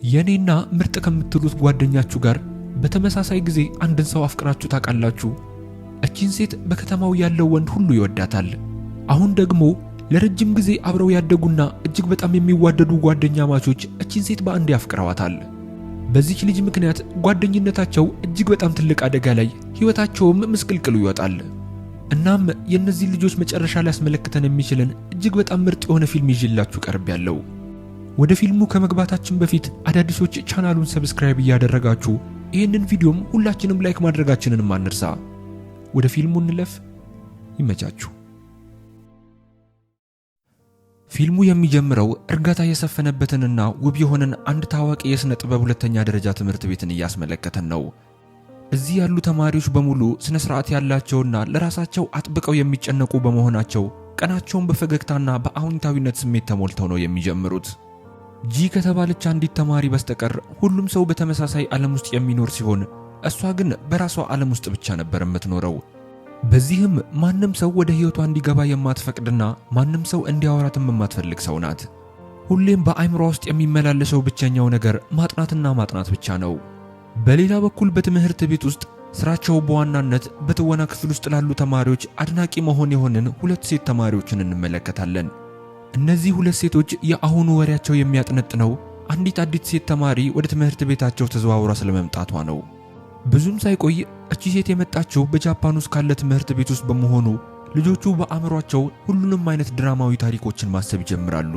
የኔና ምርጥ ከምትሉት ጓደኛችሁ ጋር በተመሳሳይ ጊዜ አንድን ሰው አፍቅራችሁ ታውቃላችሁ? እቺን ሴት በከተማው ያለው ወንድ ሁሉ ይወዳታል። አሁን ደግሞ ለረጅም ጊዜ አብረው ያደጉና እጅግ በጣም የሚዋደዱ ጓደኛ ማቾች እቺን ሴት በአንድ ያፍቅረዋታል። በዚች ልጅ ምክንያት ጓደኝነታቸው እጅግ በጣም ትልቅ አደጋ ላይ፣ ህይወታቸውም ምስቅልቅሉ ይወጣል። እናም የእነዚህ ልጆች መጨረሻ ሊያስመለክተን የሚችልን እጅግ በጣም ምርጥ የሆነ ፊልም ይዤላችሁ ቀርቤያለሁ። ወደ ፊልሙ ከመግባታችን በፊት አዳዲሶች ቻናሉን ሰብስክራይብ እያደረጋችሁ ይህንን ቪዲዮም ሁላችንም ላይክ ማድረጋችንን አንርሳ። ወደ ፊልሙ እንለፍ። ይመቻችሁ። ፊልሙ የሚጀምረው እርጋታ የሰፈነበትንና ውብ የሆነን አንድ ታዋቂ የሥነ ጥበብ ሁለተኛ ደረጃ ትምህርት ቤትን እያስመለከተን ነው። እዚህ ያሉ ተማሪዎች በሙሉ ስነ ስርዓት ያላቸውና ለራሳቸው አጥብቀው የሚጨነቁ በመሆናቸው ቀናቸውን በፈገግታና በአዎንታዊነት ስሜት ተሞልተው ነው የሚጀምሩት። ጂ ከተባለች አንዲት ተማሪ በስተቀር ሁሉም ሰው በተመሳሳይ ዓለም ውስጥ የሚኖር ሲሆን እሷ ግን በራሷ ዓለም ውስጥ ብቻ ነበር የምትኖረው። በዚህም ማንም ሰው ወደ ህይወቷ እንዲገባ የማትፈቅድና ማንም ሰው እንዲያወራትም የማትፈልግ ሰው ናት። ሁሌም በአይምሯ ውስጥ የሚመላለሰው ብቸኛው ነገር ማጥናትና ማጥናት ብቻ ነው። በሌላ በኩል በትምህርት ቤት ውስጥ ስራቸው በዋናነት በትወና ክፍል ውስጥ ላሉ ተማሪዎች አድናቂ መሆን የሆነን ሁለት ሴት ተማሪዎችን እንመለከታለን። እነዚህ ሁለት ሴቶች የአሁኑ ወሬያቸው የሚያጠነጥነው አንዲት አዲስ ሴት ተማሪ ወደ ትምህርት ቤታቸው ተዘዋውራ ስለመምጣቷ ነው። ብዙም ሳይቆይ እቺ ሴት የመጣችው በጃፓን ውስጥ ካለ ትምህርት ቤት ውስጥ በመሆኑ ልጆቹ በአእምሯቸው ሁሉንም አይነት ድራማዊ ታሪኮችን ማሰብ ይጀምራሉ።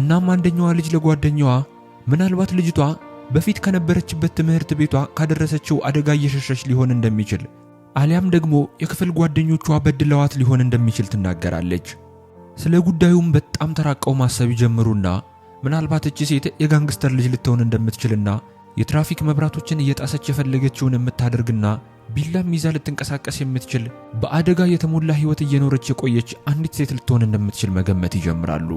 እናም አንደኛዋ ልጅ ለጓደኛዋ ምናልባት ልጅቷ በፊት ከነበረችበት ትምህርት ቤቷ ካደረሰችው አደጋ እየሸሸች ሊሆን እንደሚችል አሊያም ደግሞ የክፍል ጓደኞቿ በድለዋት ሊሆን እንደሚችል ትናገራለች። ስለ ጉዳዩም በጣም ተራቀው ማሰብ ይጀምሩና ምናልባት እቺ ሴት የጋንግስተር ልጅ ልትሆን እንደምትችልና የትራፊክ መብራቶችን እየጣሰች የፈለገችውን የምታደርግና ቢላም ይዛ ልትንቀሳቀስ የምትችል በአደጋ የተሞላ ህይወት እየኖረች የቆየች አንዲት ሴት ልትሆን እንደምትችል መገመት ይጀምራሉ።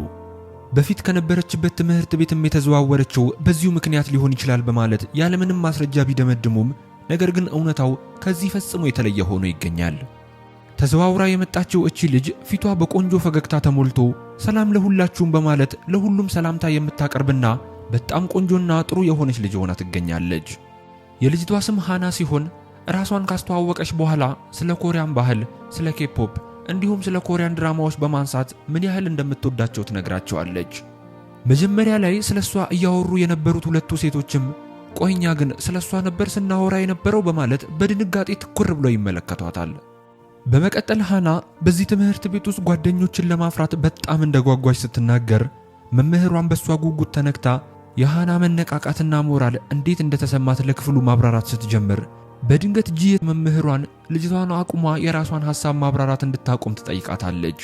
በፊት ከነበረችበት ትምህርት ቤትም የተዘዋወረችው በዚሁ ምክንያት ሊሆን ይችላል በማለት ያለምንም ማስረጃ ቢደመድሙም ነገር ግን እውነታው ከዚህ ፈጽሞ የተለየ ሆኖ ይገኛል። ተዘዋውራ የመጣችው እቺ ልጅ ፊቷ በቆንጆ ፈገግታ ተሞልቶ ሰላም ለሁላችሁም በማለት ለሁሉም ሰላምታ የምታቀርብና በጣም ቆንጆና ጥሩ የሆነች ልጅ ሆና ትገኛለች። የልጅቷ ስም ሃና ሲሆን ራሷን ካስተዋወቀች በኋላ ስለ ኮሪያን ባህል፣ ስለ ኬፖፕ እንዲሁም ስለ ኮሪያን ድራማዎች በማንሳት ምን ያህል እንደምትወዳቸው ትነግራቸዋለች። መጀመሪያ ላይ ስለሷ እያወሩ የነበሩት ሁለቱ ሴቶችም ቆይኛ ግን ስለሷ ነበር ስናወራ የነበረው በማለት በድንጋጤ ትኩር ብለው ይመለከቷታል። በመቀጠል ሃና በዚህ ትምህርት ቤት ውስጥ ጓደኞችን ለማፍራት በጣም እንደጓጓች ስትናገር መምህሯን በሷ ጉጉት ተነክታ የሃና መነቃቃትና ሞራል እንዴት እንደተሰማት ለክፍሉ ማብራራት ስትጀምር በድንገት ጂ መምህሯን ልጅቷን አቁማ የራሷን ሐሳብ ማብራራት እንድታቆም ትጠይቃታለች።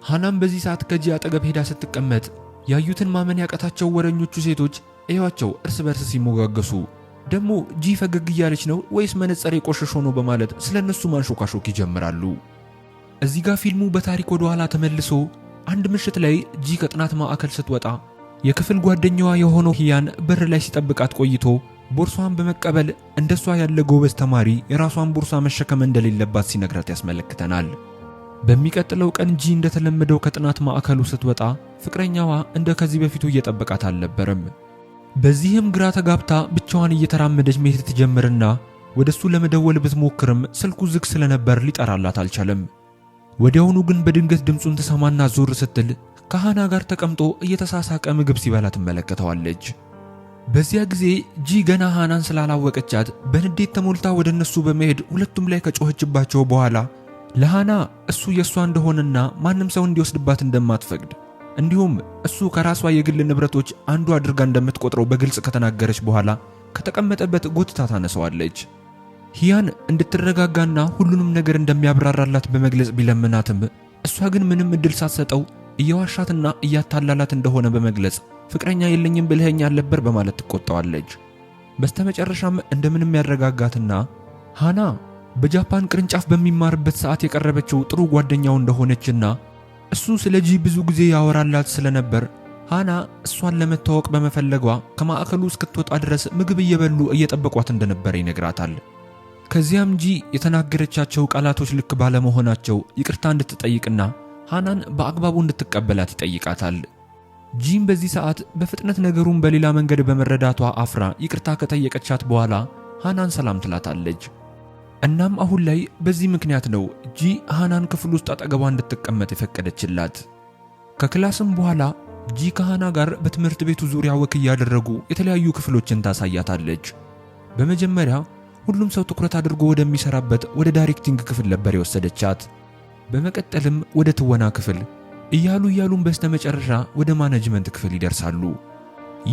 ሃናም በዚህ ሰዓት ከጂ አጠገብ ሄዳ ስትቀመጥ ያዩትን ማመን ያቀታቸው ወረኞቹ ሴቶች እያቸው እርስ በርስ ሲሞጋገሱ ደግሞ ጂ ፈገግ እያለች ነው ወይስ መነጽር የቆሸሾ ነው በማለት ስለነሱ ማንሾካሾክ ይጀምራሉ። እዚህ ጋር ፊልሙ በታሪክ ወደ ኋላ ተመልሶ አንድ ምሽት ላይ ጂ ከጥናት ማዕከል ስትወጣ የክፍል ጓደኛዋ የሆነው ሂያን በር ላይ ሲጠብቃት ቆይቶ ቦርሷን በመቀበል እንደሷ ያለ ጎበዝ ተማሪ የራሷን ቦርሳ መሸከም እንደሌለባት ሲነግራት ያስመለክተናል። በሚቀጥለው ቀን ጂ እንደተለመደው ከጥናት ማዕከሉ ስትወጣ ፍቅረኛዋ እንደ ከዚህ በፊቱ እየጠበቃት አልነበረም። በዚህም ግራ ተጋብታ ብቻዋን እየተራመደች መሄድ ትጀምርና ወደሱ ለመደወል ብትሞክርም ስልኩ ዝግ ስለነበር ሊጠራላት አልቻለም። ወዲያውኑ ግን በድንገት ድምጹን ትሰማና ዞር ስትል ከሃና ጋር ተቀምጦ እየተሳሳቀ ምግብ ሲበላ ትመለከተዋለች። በዚያ ጊዜ ጂ ገና ሃናን ስላላወቀቻት በንዴት ተሞልታ ወደነሱ በመሄድ ሁለቱም ላይ ከጮኸችባቸው በኋላ ለሃና እሱ የሷ እንደሆነና ማንም ሰው እንዲወስድባት እንደማትፈቅድ እንዲሁም እሱ ከራሷ የግል ንብረቶች አንዱ አድርጋ እንደምትቆጥረው በግልጽ ከተናገረች በኋላ ከተቀመጠበት ጎትታ ታነሳዋለች። ሂያን እንድትረጋጋና ሁሉንም ነገር እንደሚያብራራላት በመግለጽ ቢለምናትም እሷ ግን ምንም እድል ሳትሰጠው እየዋሻትና እያታላላት እንደሆነ በመግለጽ ፍቅረኛ የለኝም ብለኸኝ አልነበር በማለት ትቆጣዋለች። በስተመጨረሻም እንደምንም ያረጋጋትና ሃና በጃፓን ቅርንጫፍ በሚማርበት ሰዓት የቀረበችው ጥሩ ጓደኛው እንደሆነችና እሱ ስለ ጂ ብዙ ጊዜ ያወራላት ስለነበር ሃና እሷን ለመታወቅ በመፈለጓ ከማዕከሉ እስክትወጣ ድረስ ምግብ እየበሉ እየጠበቋት እንደነበር ይነግራታል። ከዚያም ጂ የተናገረቻቸው ቃላቶች ልክ ባለመሆናቸው ይቅርታ እንድትጠይቅና ሃናን በአግባቡ እንድትቀበላት ይጠይቃታል። ጂም በዚህ ሰዓት በፍጥነት ነገሩን በሌላ መንገድ በመረዳቷ አፍራ ይቅርታ ከጠየቀቻት በኋላ ሃናን ሰላም ትላታለች። እናም አሁን ላይ በዚህ ምክንያት ነው ጂ ሃናን ክፍል ውስጥ አጠገቧ እንድትቀመጥ የፈቀደችላት። ከክላስም በኋላ ጂ ከሃና ጋር በትምህርት ቤቱ ዙሪያ ወክ እያደረጉ የተለያዩ ክፍሎችን ታሳያታለች። በመጀመሪያ ሁሉም ሰው ትኩረት አድርጎ ወደሚሰራበት ወደ ዳይሬክቲንግ ክፍል ነበር የወሰደቻት። በመቀጠልም ወደ ትወና ክፍል እያሉም በስተመጨረሻ ወደ ማኔጅመንት ክፍል ይደርሳሉ።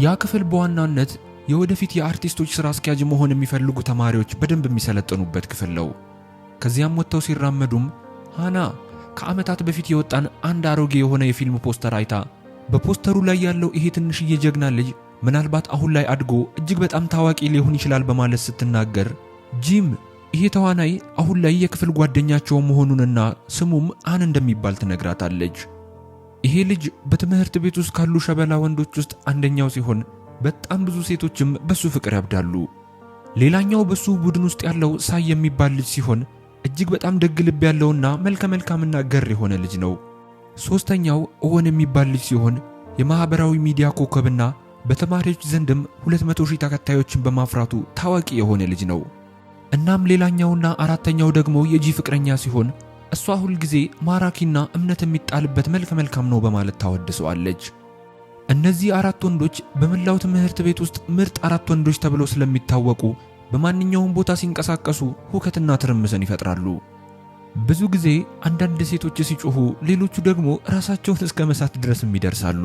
ያ ክፍል በዋናነት የወደፊት የአርቲስቶች ስራ አስኪያጅ መሆን የሚፈልጉ ተማሪዎች በደንብ የሚሰለጥኑበት ክፍል ነው። ከዚያም ወጥተው ሲራመዱም ሃና ከዓመታት በፊት የወጣን አንድ አሮጌ የሆነ የፊልም ፖስተር አይታ በፖስተሩ ላይ ያለው ይሄ ትንሽዬ ጀግና ልጅ ምናልባት አሁን ላይ አድጎ እጅግ በጣም ታዋቂ ሊሆን ይችላል በማለት ስትናገር ጂም ይሄ ተዋናይ አሁን ላይ የክፍል ጓደኛቸው መሆኑንና ስሙም አን እንደሚባል ትነግራታለች። ይሄ ልጅ በትምህርት ቤት ውስጥ ካሉ ሸበላ ወንዶች ውስጥ አንደኛው ሲሆን በጣም ብዙ ሴቶችም በሱ ፍቅር ያብዳሉ። ሌላኛው በሱ ቡድን ውስጥ ያለው ሳይ የሚባል ልጅ ሲሆን እጅግ በጣም ደግ ልብ ያለውና መልከ መልካምና ገር የሆነ ልጅ ነው። ሶስተኛው ኦወን የሚባል ልጅ ሲሆን የማህበራዊ ሚዲያ ኮከብና በተማሪዎች ዘንድም 200,000 ተከታዮችን በማፍራቱ ታዋቂ የሆነ ልጅ ነው። እናም ሌላኛውና አራተኛው ደግሞ የጂ ፍቅረኛ ሲሆን እሷ ሁል ጊዜ ማራኪና እምነት የሚጣልበት መልከ መልካም ነው በማለት ታወድሰዋለች። እነዚህ አራት ወንዶች በመላው ትምህርት ቤት ውስጥ ምርጥ አራት ወንዶች ተብለው ስለሚታወቁ በማንኛውም ቦታ ሲንቀሳቀሱ ሁከትና ትርምስን ይፈጥራሉ። ብዙ ጊዜ አንዳንድ ሴቶች ሲጮሁ፣ ሌሎቹ ደግሞ ራሳቸውን እስከ መሳት ድረስም ይደርሳሉ።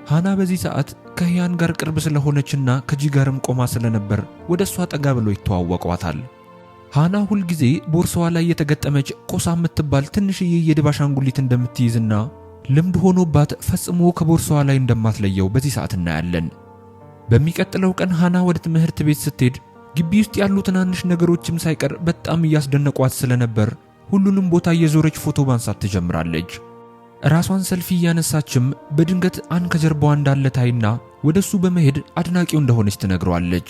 ሃና በዚህ ሰዓት ከሂያን ጋር ቅርብ ስለሆነችና ከጂ ጋርም ቆማ ስለነበር ወደ እሷ ጠጋ ብለው ይተዋወቋታል። ሃና ሁል ጊዜ ቦርሳዋ ላይ የተገጠመች ቆሳ የምትባል ትንሽዬ የድብ አሻንጉሊት እንደምትይዝና ልምድ ሆኖባት ፈጽሞ ከቦርሳዋ ላይ እንደማትለየው በዚህ ሰዓት እናያለን። በሚቀጥለው ቀን ሃና ወደ ትምህርት ቤት ስትሄድ ግቢ ውስጥ ያሉ ትናንሽ ነገሮችም ሳይቀር በጣም እያስደነቋት ስለነበር ሁሉንም ቦታ እየዞረች ፎቶ ማንሳት ትጀምራለች። ራሷን ሰልፊ እያነሳችም በድንገት አን ከጀርባዋ እንዳለ ታይና ወደሱ በመሄድ አድናቂው እንደሆነች ትነግረዋለች።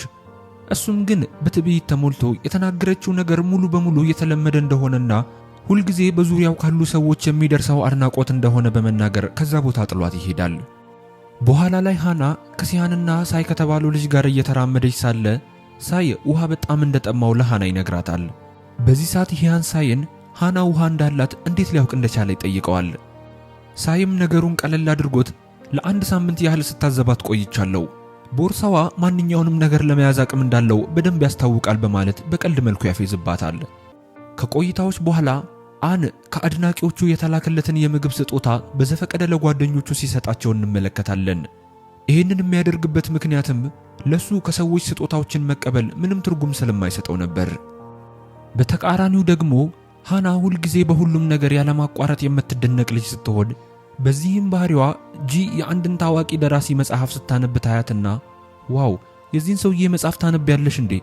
እሱም ግን በትዕቢት ተሞልቶ የተናገረችው ነገር ሙሉ በሙሉ የተለመደ እንደሆነና ሁልጊዜ በዙሪያው ካሉ ሰዎች የሚደርሰው አድናቆት እንደሆነ በመናገር ከዛ ቦታ ጥሏት ይሄዳል። በኋላ ላይ ሃና ከሲያንና ሳይ ከተባለው ልጅ ጋር እየተራመደች ሳለ ሳይ ውሃ በጣም እንደጠማው ለሃና ይነግራታል። በዚህ ሰዓት ሂያን ሳይን ሃና ውሃ እንዳላት እንዴት ሊያውቅ እንደቻለ ይጠይቀዋል። ሳይም ነገሩን ቀለል አድርጎት ለአንድ ሳምንት ያህል ስታዘባት ቆይቻለሁ፣ ቦርሳዋ ማንኛውንም ነገር ለመያዝ አቅም እንዳለው በደንብ ያስታውቃል በማለት በቀልድ መልኩ ያፌዝባታል። ከቆይታዎች በኋላ አን ከአድናቂዎቹ የተላከለትን የምግብ ስጦታ በዘፈቀደ ለጓደኞቹ ሲሰጣቸው እንመለከታለን። ይህንን የሚያደርግበት ምክንያትም ለሱ ከሰዎች ስጦታዎችን መቀበል ምንም ትርጉም ስለማይሰጠው ነበር። በተቃራኒው ደግሞ ሃና ሁል ጊዜ በሁሉም ነገር ያለማቋረጥ የምትደነቅ ልጅ ስትሆን በዚህም ባህሪዋ ጂ የአንድን ታዋቂ ደራሲ መጽሐፍ ስታነብ ታያትና ዋው የዚህን ሰውዬ መጽሐፍ ታነቢያለሽ እንዴ?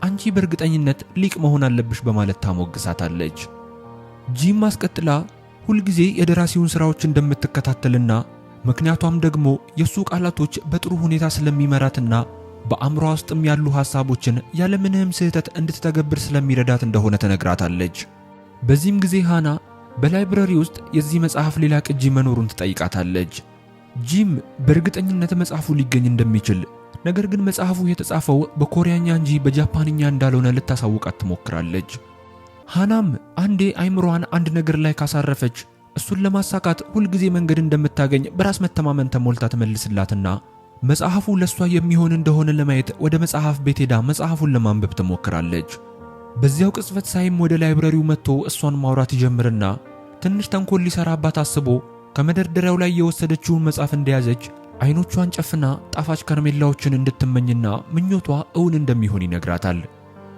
አንቺ በእርግጠኝነት ሊቅ መሆን አለብሽ በማለት ታሞግሳታለች። ጂም አስቀጥላ ሁል ጊዜ የደራሲውን ስራዎች እንደምትከታተልና ምክንያቷም ደግሞ የሱ ቃላቶች በጥሩ ሁኔታ ስለሚመራትና በአእምሯ ውስጥም ያሉ ሐሳቦችን ያለምንም ስህተት እንድትተገብር ስለሚረዳት እንደሆነ ተነግራታለች። በዚህም ጊዜ ሃና በላይብረሪ ውስጥ የዚህ መጽሐፍ ሌላ ቅጂ መኖሩን ትጠይቃታለች። ጂም በእርግጠኝነት መጽሐፉ ሊገኝ እንደሚችል ነገር ግን መጽሐፉ የተጻፈው በኮሪያኛ እንጂ በጃፓንኛ እንዳልሆነ ልታሳውቃት ትሞክራለች። ሃናም አንዴ አይምሮዋን አንድ ነገር ላይ ካሳረፈች እሱን ለማሳካት ሁልጊዜ መንገድ እንደምታገኝ በራስ መተማመን ተሞልታ ትመልስላትና መጽሐፉ ለሷ የሚሆን እንደሆነ ለማየት ወደ መጽሐፍ ቤት ሄዳ መጽሐፉን ለማንበብ ትሞክራለች። በዚያው ቅጽበት ሳይም ወደ ላይብረሪው መጥቶ እሷን ማውራት ይጀምርና ትንሽ ተንኮል ሊሰራባት አስቦ ከመደርደሪያው ላይ የወሰደችውን መጽሐፍ እንደያዘች አይኖቿን ጨፍና ጣፋጭ ከረሜላዎችን እንድትመኝና ምኞቷ እውን እንደሚሆን ይነግራታል።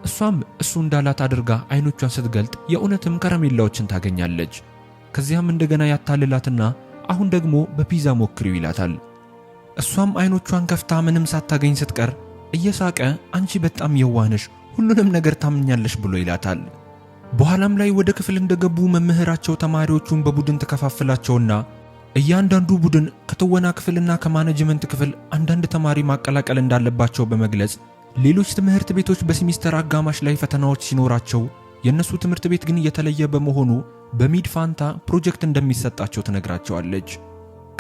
እሷም እሱ እንዳላት አድርጋ አይኖቿን ስትገልጥ የእውነትም ከረሜላዎችን ታገኛለች። ከዚያም እንደገና ያታልላትና አሁን ደግሞ በፒዛ ሞክሪው ይላታል። እሷም አይኖቿን ከፍታ ምንም ሳታገኝ ስትቀር እየሳቀ አንቺ በጣም የዋህነሽ፣ ሁሉንም ነገር ታምኛለሽ ብሎ ይላታል። በኋላም ላይ ወደ ክፍል እንደገቡ መምህራቸው ተማሪዎቹን በቡድን ተከፋፍላቸውና እያንዳንዱ ቡድን ከትወና ክፍልና ከማኔጅመንት ክፍል አንዳንድ ተማሪ ማቀላቀል እንዳለባቸው በመግለጽ ሌሎች ትምህርት ቤቶች በሴሚስተር አጋማሽ ላይ ፈተናዎች ሲኖራቸው የነሱ ትምህርት ቤት ግን የተለየ በመሆኑ በሚድ ፋንታ ፕሮጀክት እንደሚሰጣቸው ትነግራቸዋለች።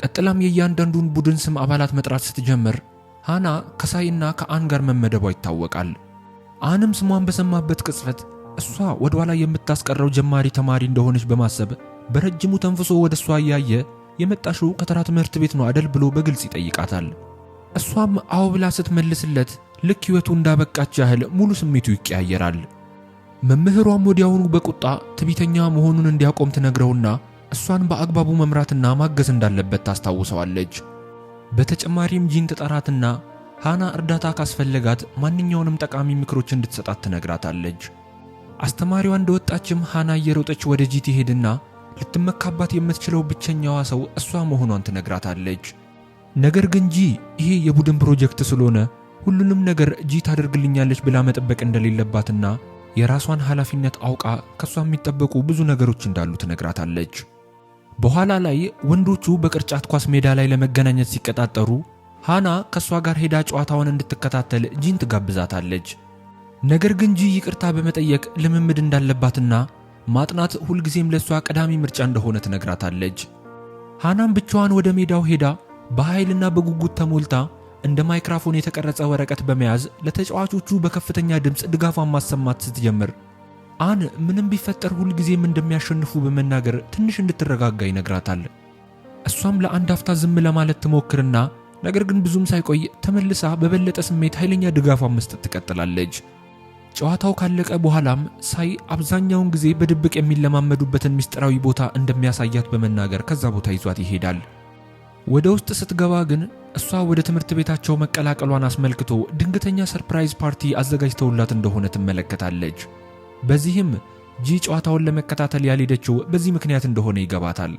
ቀጥላም የእያንዳንዱን ቡድን ስም አባላት መጥራት ስትጀምር ሃና ከሳይና ከአን ጋር መመደቧ ይታወቃል። አንም ስሟን በሰማበት ቅጽበት እሷ ወደ ኋላ የምታስቀረው ጀማሪ ተማሪ እንደሆነች በማሰብ በረጅሙ ተንፍሶ ወደ እሷ እያየ የመጣሽው ከተራ ትምህርት ቤት ነው አደል ብሎ በግልጽ ይጠይቃታል። እሷም አዎ ብላ ስትመልስለት ልክ ሕይወቱ እንዳበቃች ያህል ሙሉ ስሜቱ ይቀያየራል። መምህሯም ወዲያውኑ በቁጣ ትዕቢተኛ መሆኑን እንዲያቆም ትነግረውና እሷን በአግባቡ መምራትና ማገዝ እንዳለበት ታስታውሰዋለች። በተጨማሪም ጂን ተጠራትና ሃና እርዳታ ካስፈለጋት ማንኛውንም ጠቃሚ ምክሮች እንድትሰጣት ትነግራታለች። አስተማሪዋ እንደወጣችም ሃና እየሮጠች ወደ ጂ ትሄድና ልትመካባት የምትችለው ብቸኛዋ ሰው እሷ መሆኗን ትነግራታለች። ነገር ግን ጂ ይሄ የቡድን ፕሮጀክት ስለሆነ ሁሉንም ነገር ጂ ታደርግልኛለች ብላ መጠበቅ እንደሌለባትና የራሷን ኃላፊነት አውቃ ከሷ የሚጠበቁ ብዙ ነገሮች እንዳሉ ትነግራታለች። በኋላ ላይ ወንዶቹ በቅርጫት ኳስ ሜዳ ላይ ለመገናኘት ሲቀጣጠሩ ሃና ከሷ ጋር ሄዳ ጨዋታውን እንድትከታተል ጂን ትጋብዛታለች። ነገር ግን ጂ ይቅርታ በመጠየቅ ልምምድ እንዳለባትና ማጥናት ሁልጊዜም ለሷ ቀዳሚ ምርጫ እንደሆነ ትነግራታለች። ሃናም ብቻዋን ወደ ሜዳው ሄዳ በኃይልና በጉጉት ተሞልታ እንደ ማይክሮፎን የተቀረጸ ወረቀት በመያዝ ለተጫዋቾቹ በከፍተኛ ድምፅ ድጋፏን ማሰማት ስትጀምር አን ምንም ቢፈጠር ሁልጊዜም እንደሚያሸንፉ በመናገር ትንሽ እንድትረጋጋ ይነግራታል። እሷም ለአንድ አፍታ ዝም ለማለት ትሞክርና ነገር ግን ብዙም ሳይቆይ ተመልሳ በበለጠ ስሜት ኃይለኛ ድጋፏን መስጠት ትቀጥላለች። ጨዋታው ካለቀ በኋላም ሳይ አብዛኛውን ጊዜ በድብቅ የሚለማመዱበትን ምስጢራዊ ቦታ እንደሚያሳያት በመናገር ከዛ ቦታ ይዟት ይሄዳል። ወደ ውስጥ ስትገባ ግን እሷ ወደ ትምህርት ቤታቸው መቀላቀሏን አስመልክቶ ድንገተኛ ሰርፕራይዝ ፓርቲ አዘጋጅተውላት እንደሆነ ትመለከታለች። በዚህም ጂ ጨዋታውን ለመከታተል ያልሄደችው በዚህ ምክንያት እንደሆነ ይገባታል።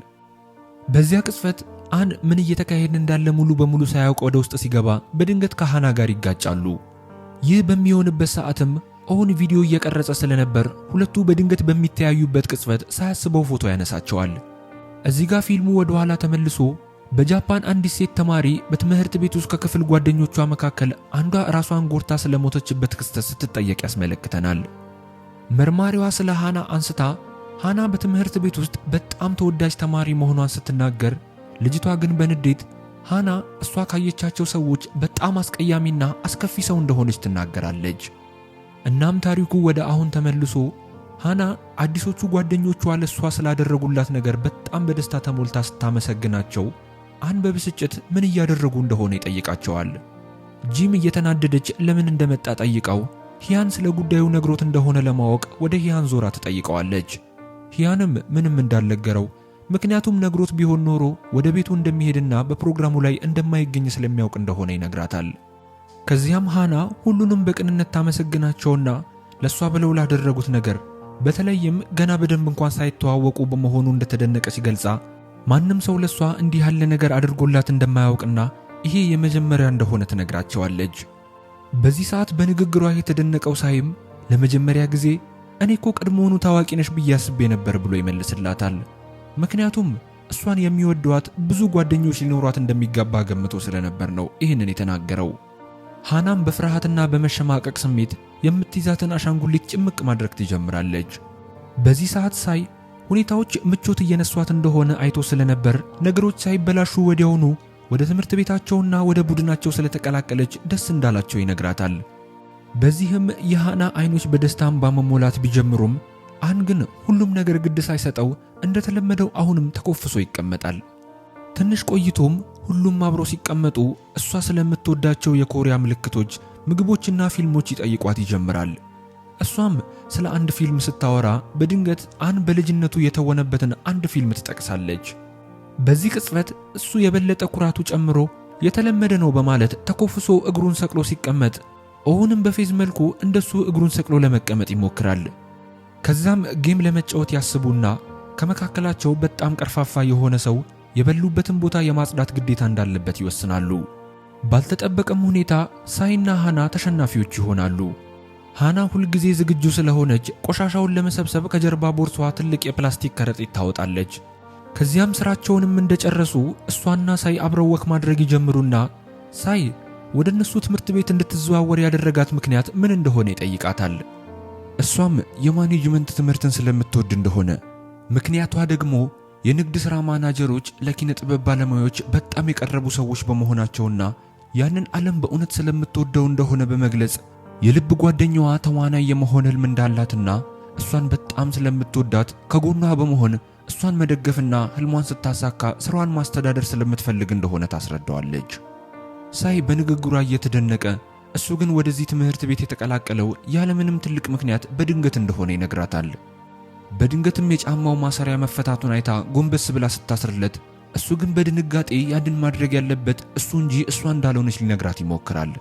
በዚያ ቅጽበት አን ምን እየተካሄደ እንዳለ ሙሉ በሙሉ ሳያውቅ ወደ ውስጥ ሲገባ በድንገት ከሃና ጋር ይጋጫሉ። ይህ በሚሆንበት ሰዓትም ኦውን ቪዲዮ እየቀረጸ ስለነበር ሁለቱ በድንገት በሚተያዩበት ቅጽበት ሳያስበው ፎቶ ያነሳቸዋል። እዚህ ጋር ፊልሙ ወደ ኋላ ተመልሶ በጃፓን አንዲት ሴት ተማሪ በትምህርት ቤት ውስጥ ከክፍል ጓደኞቿ መካከል አንዷ ራሷን ጎርታ ስለሞተችበት ክስተት ስትጠየቅ ያስመለክተናል። መርማሪዋ ስለ ሃና አንስታ ሃና በትምህርት ቤት ውስጥ በጣም ተወዳጅ ተማሪ መሆኗን ስትናገር፣ ልጅቷ ግን በንዴት ሃና እሷ ካየቻቸው ሰዎች በጣም አስቀያሚና አስከፊ ሰው እንደሆነች ትናገራለች። እናም ታሪኩ ወደ አሁን ተመልሶ ሃና አዲሶቹ ጓደኞቿ ለሷ ስላደረጉላት ነገር በጣም በደስታ ተሞልታ ስታመሰግናቸው አን በብስጭት ምን እያደረጉ እንደሆነ ይጠይቃቸዋል። ጂም እየተናደደች ለምን እንደመጣ ጠይቀው ሂያን ስለ ጉዳዩ ነግሮት እንደሆነ ለማወቅ ወደ ሂያን ዞራ ትጠይቀዋለች። ሂያንም ምንም እንዳልነገረው ምክንያቱም ነግሮት ቢሆን ኖሮ ወደ ቤቱ እንደሚሄድና በፕሮግራሙ ላይ እንደማይገኝ ስለሚያውቅ እንደሆነ ይነግራታል። ከዚያም ሃና ሁሉንም በቅንነት ታመሰግናቸውና ለሷ ብለው ላደረጉት ነገር በተለይም ገና በደንብ እንኳን ሳይተዋወቁ በመሆኑ እንደተደነቀች ገልጻ ማንም ሰው ለሷ እንዲህ ያለ ነገር አድርጎላት እንደማያውቅና ይሄ የመጀመሪያ እንደሆነ ትነግራቸዋለች። በዚህ ሰዓት በንግግሯ የተደነቀው ሳይም ለመጀመሪያ ጊዜ እኔ እኮ ቀድሞውኑ ታዋቂ ነሽ ብዬ አስቤ ነበር ብሎ ይመልስላታል። ምክንያቱም እሷን የሚወዷት ብዙ ጓደኞች ሊኖሯት እንደሚገባ ገምቶ ስለነበር ነው ይህንን የተናገረው። ሃናም በፍርሃትና በመሸማቀቅ ስሜት የምትይዛትን አሻንጉሊት ጭምቅ ማድረግ ትጀምራለች። በዚህ ሰዓት ሳይ ሁኔታዎች ምቾት እየነሷት እንደሆነ አይቶ ስለነበር ነገሮች ሳይበላሹ ወዲያውኑ ወደ ትምህርት ቤታቸውና ወደ ቡድናቸው ስለተቀላቀለች ደስ እንዳላቸው ይነግራታል። በዚህም የሃና አይኖች በደስታ እንባ መሞላት ቢጀምሩም አን ግን ሁሉም ነገር ግድ ሳይሰጠው እንደተለመደው አሁንም ተኮፍሶ ይቀመጣል። ትንሽ ቆይቶም ሁሉም አብሮ ሲቀመጡ እሷ ስለምትወዳቸው የኮሪያ ምልክቶች፣ ምግቦችና ፊልሞች ይጠይቋት ይጀምራል። እሷም ስለ አንድ ፊልም ስታወራ በድንገት አን በልጅነቱ የተወነበትን አንድ ፊልም ትጠቅሳለች። በዚህ ቅጽበት እሱ የበለጠ ኩራቱ ጨምሮ የተለመደ ነው በማለት ተኮፍሶ እግሩን ሰቅሎ ሲቀመጥ ኦውንም በፌዝ መልኩ እንደሱ እግሩን ሰቅሎ ለመቀመጥ ይሞክራል። ከዛም ጌም ለመጫወት ያስቡና ከመካከላቸው በጣም ቀርፋፋ የሆነ ሰው የበሉበትን ቦታ የማጽዳት ግዴታ እንዳለበት ይወስናሉ። ባልተጠበቀም ሁኔታ ሳይና ሃና ተሸናፊዎች ይሆናሉ። ሃና ሁልጊዜ ዝግጁ ስለሆነች ቆሻሻውን ለመሰብሰብ ከጀርባ ቦርሳዋ ትልቅ የፕላስቲክ ከረጢት ታወጣለች። ከዚያም ስራቸውንም እንደጨረሱ እሷና ሳይ አብረው ወክ ማድረግ ይጀምሩና ሳይ ወደ እነሱ ትምህርት ቤት እንድትዘዋወር ያደረጋት ምክንያት ምን እንደሆነ ይጠይቃታል። እሷም የማኔጅመንት ትምህርትን ስለምትወድ እንደሆነ፣ ምክንያቷ ደግሞ የንግድ ሥራ ማናጀሮች ለኪነ ጥበብ ባለሙያዎች በጣም የቀረቡ ሰዎች በመሆናቸውና ያንን ዓለም በእውነት ስለምትወደው እንደሆነ በመግለጽ የልብ ጓደኛዋ ተዋናይ የመሆን ህልም እንዳላትና እሷን በጣም ስለምትወዳት ከጎኗ በመሆን እሷን መደገፍና ህልሟን ስታሳካ ስራዋን ማስተዳደር ስለምትፈልግ እንደሆነ ታስረዳዋለች። ሳይ በንግግሯ እየተደነቀ እሱ ግን ወደዚህ ትምህርት ቤት የተቀላቀለው ያለምንም ትልቅ ምክንያት በድንገት እንደሆነ ይነግራታል። በድንገትም የጫማው ማሰሪያ መፈታቱን አይታ ጎንበስ ብላ ስታስርለት እሱ ግን በድንጋጤ ያንን ማድረግ ያለበት እሱ እንጂ እሷ እንዳልሆነች ሊነግራት ይሞክራል።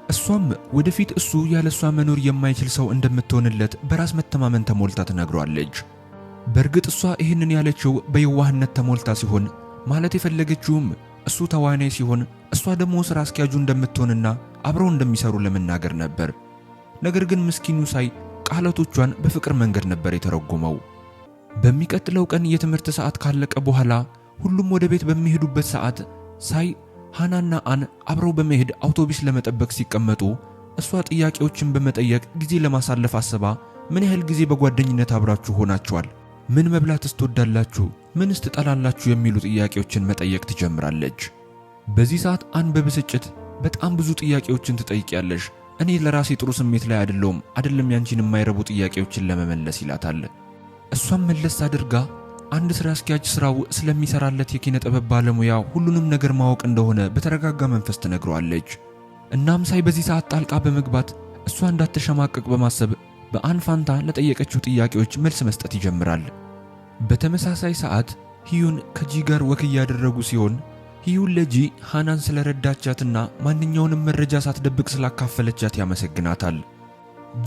እሷም ወደፊት እሱ ያለሷ መኖር የማይችል ሰው እንደምትሆንለት በራስ መተማመን ተሞልታ ትነግሯለች። በእርግጥ እሷ ይህንን ያለችው በየዋህነት ተሞልታ ሲሆን ማለት የፈለገችውም እሱ ተዋናይ ሲሆን እሷ ደግሞ ስራ አስኪያጁ እንደምትሆንና አብረው እንደሚሰሩ ለመናገር ነበር። ነገር ግን ምስኪኑ ሳይ ቃላቶቿን በፍቅር መንገድ ነበር የተረጎመው። በሚቀጥለው ቀን የትምህርት ሰዓት ካለቀ በኋላ ሁሉም ወደ ቤት በሚሄዱበት ሰዓት ሳይ ሃናና አን አብረው በመሄድ አውቶቡስ ለመጠበቅ ሲቀመጡ እሷ ጥያቄዎችን በመጠየቅ ጊዜ ለማሳለፍ አስባ ምን ያህል ጊዜ በጓደኝነት አብራችሁ ሆናችኋል? ምን መብላትስ ትወዳላችሁ? ምንስ ትጠላላችሁ? የሚሉ ጥያቄዎችን መጠየቅ ትጀምራለች። በዚህ ሰዓት አን በብስጭት በጣም ብዙ ጥያቄዎችን ትጠይቂያለሽ፣ እኔ ለራሴ ጥሩ ስሜት ላይ አይደለም ያንቺን የማይረቡ ጥያቄዎችን ለመመለስ ይላታል። እሷም መለስ አድርጋ አንድ ስራ አስኪያጅ ስራው ስለሚሰራለት የኪነ ጥበብ ባለሙያ ሁሉንም ነገር ማወቅ እንደሆነ በተረጋጋ መንፈስ ትነግረዋለች። እናም ሳይ በዚህ ሰዓት ጣልቃ በመግባት እሷ እንዳትሸማቀቅ በማሰብ በአን ፋንታ ለጠየቀችው ጥያቄዎች መልስ መስጠት ይጀምራል። በተመሳሳይ ሰዓት ሂዩን ከጂ ጋር ወክ እያደረጉ ሲሆን ሂዩን ለጂ ሃናን ስለረዳቻትና ማንኛውንም መረጃ ሳትደብቅ ስላካፈለቻት ያመሰግናታል።